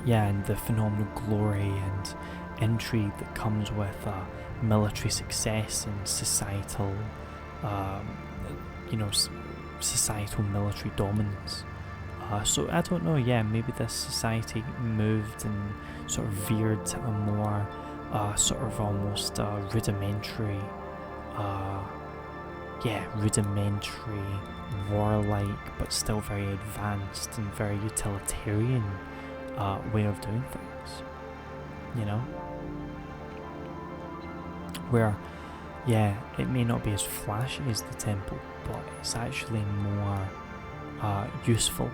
And the phenomenal glory and intrigue that comes with military success and societal, societal military dominance. So I don't know, maybe this society moved and sort of veered to a more sort of almost rudimentary, warlike, but still very advanced and very utilitarian way of doing things, where, it may not be as flashy as the temple, but it's actually more useful,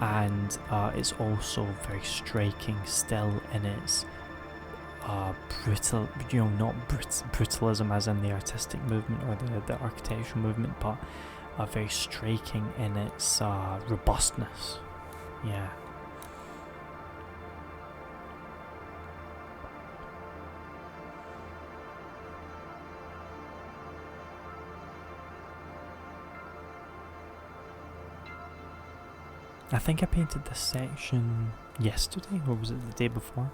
and it's also very striking still in its not brutalism as in the artistic movement or the architectural movement, but very striking in its robustness. I think I painted this section yesterday, or was it the day before?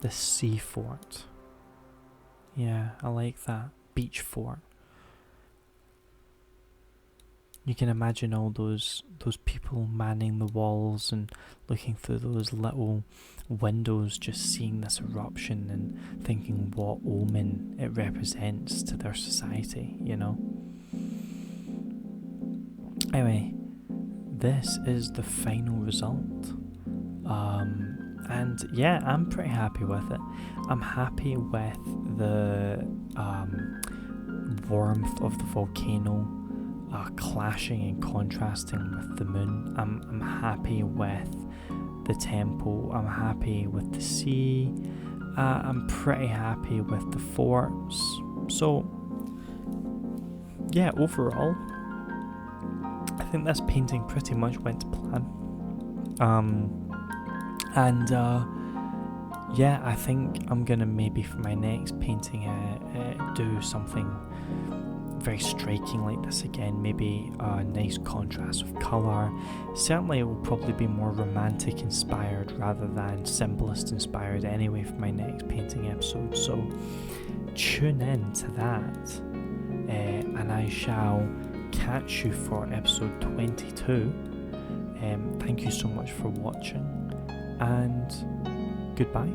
The sea fort. Yeah, I like that. Beach fort. You can imagine all those people manning the walls and looking through those little windows, just seeing this eruption and thinking what omen it represents to their society, Anyway, this is the final result. And I'm pretty happy with it. I'm happy with the warmth of the volcano clashing and contrasting with the moon. I'm happy with the temple. I'm happy with the sea. I'm pretty happy with the forts. So overall, I think this painting pretty much went to plan. I think I'm gonna maybe for my next painting do something very striking like this again, maybe a nice contrast of colour. Certainly it will probably be more romantic inspired rather than symbolist inspired anyway for my next painting episode, so tune in to that, and I shall catch you for episode 22. Thank you so much for watching, and goodbye.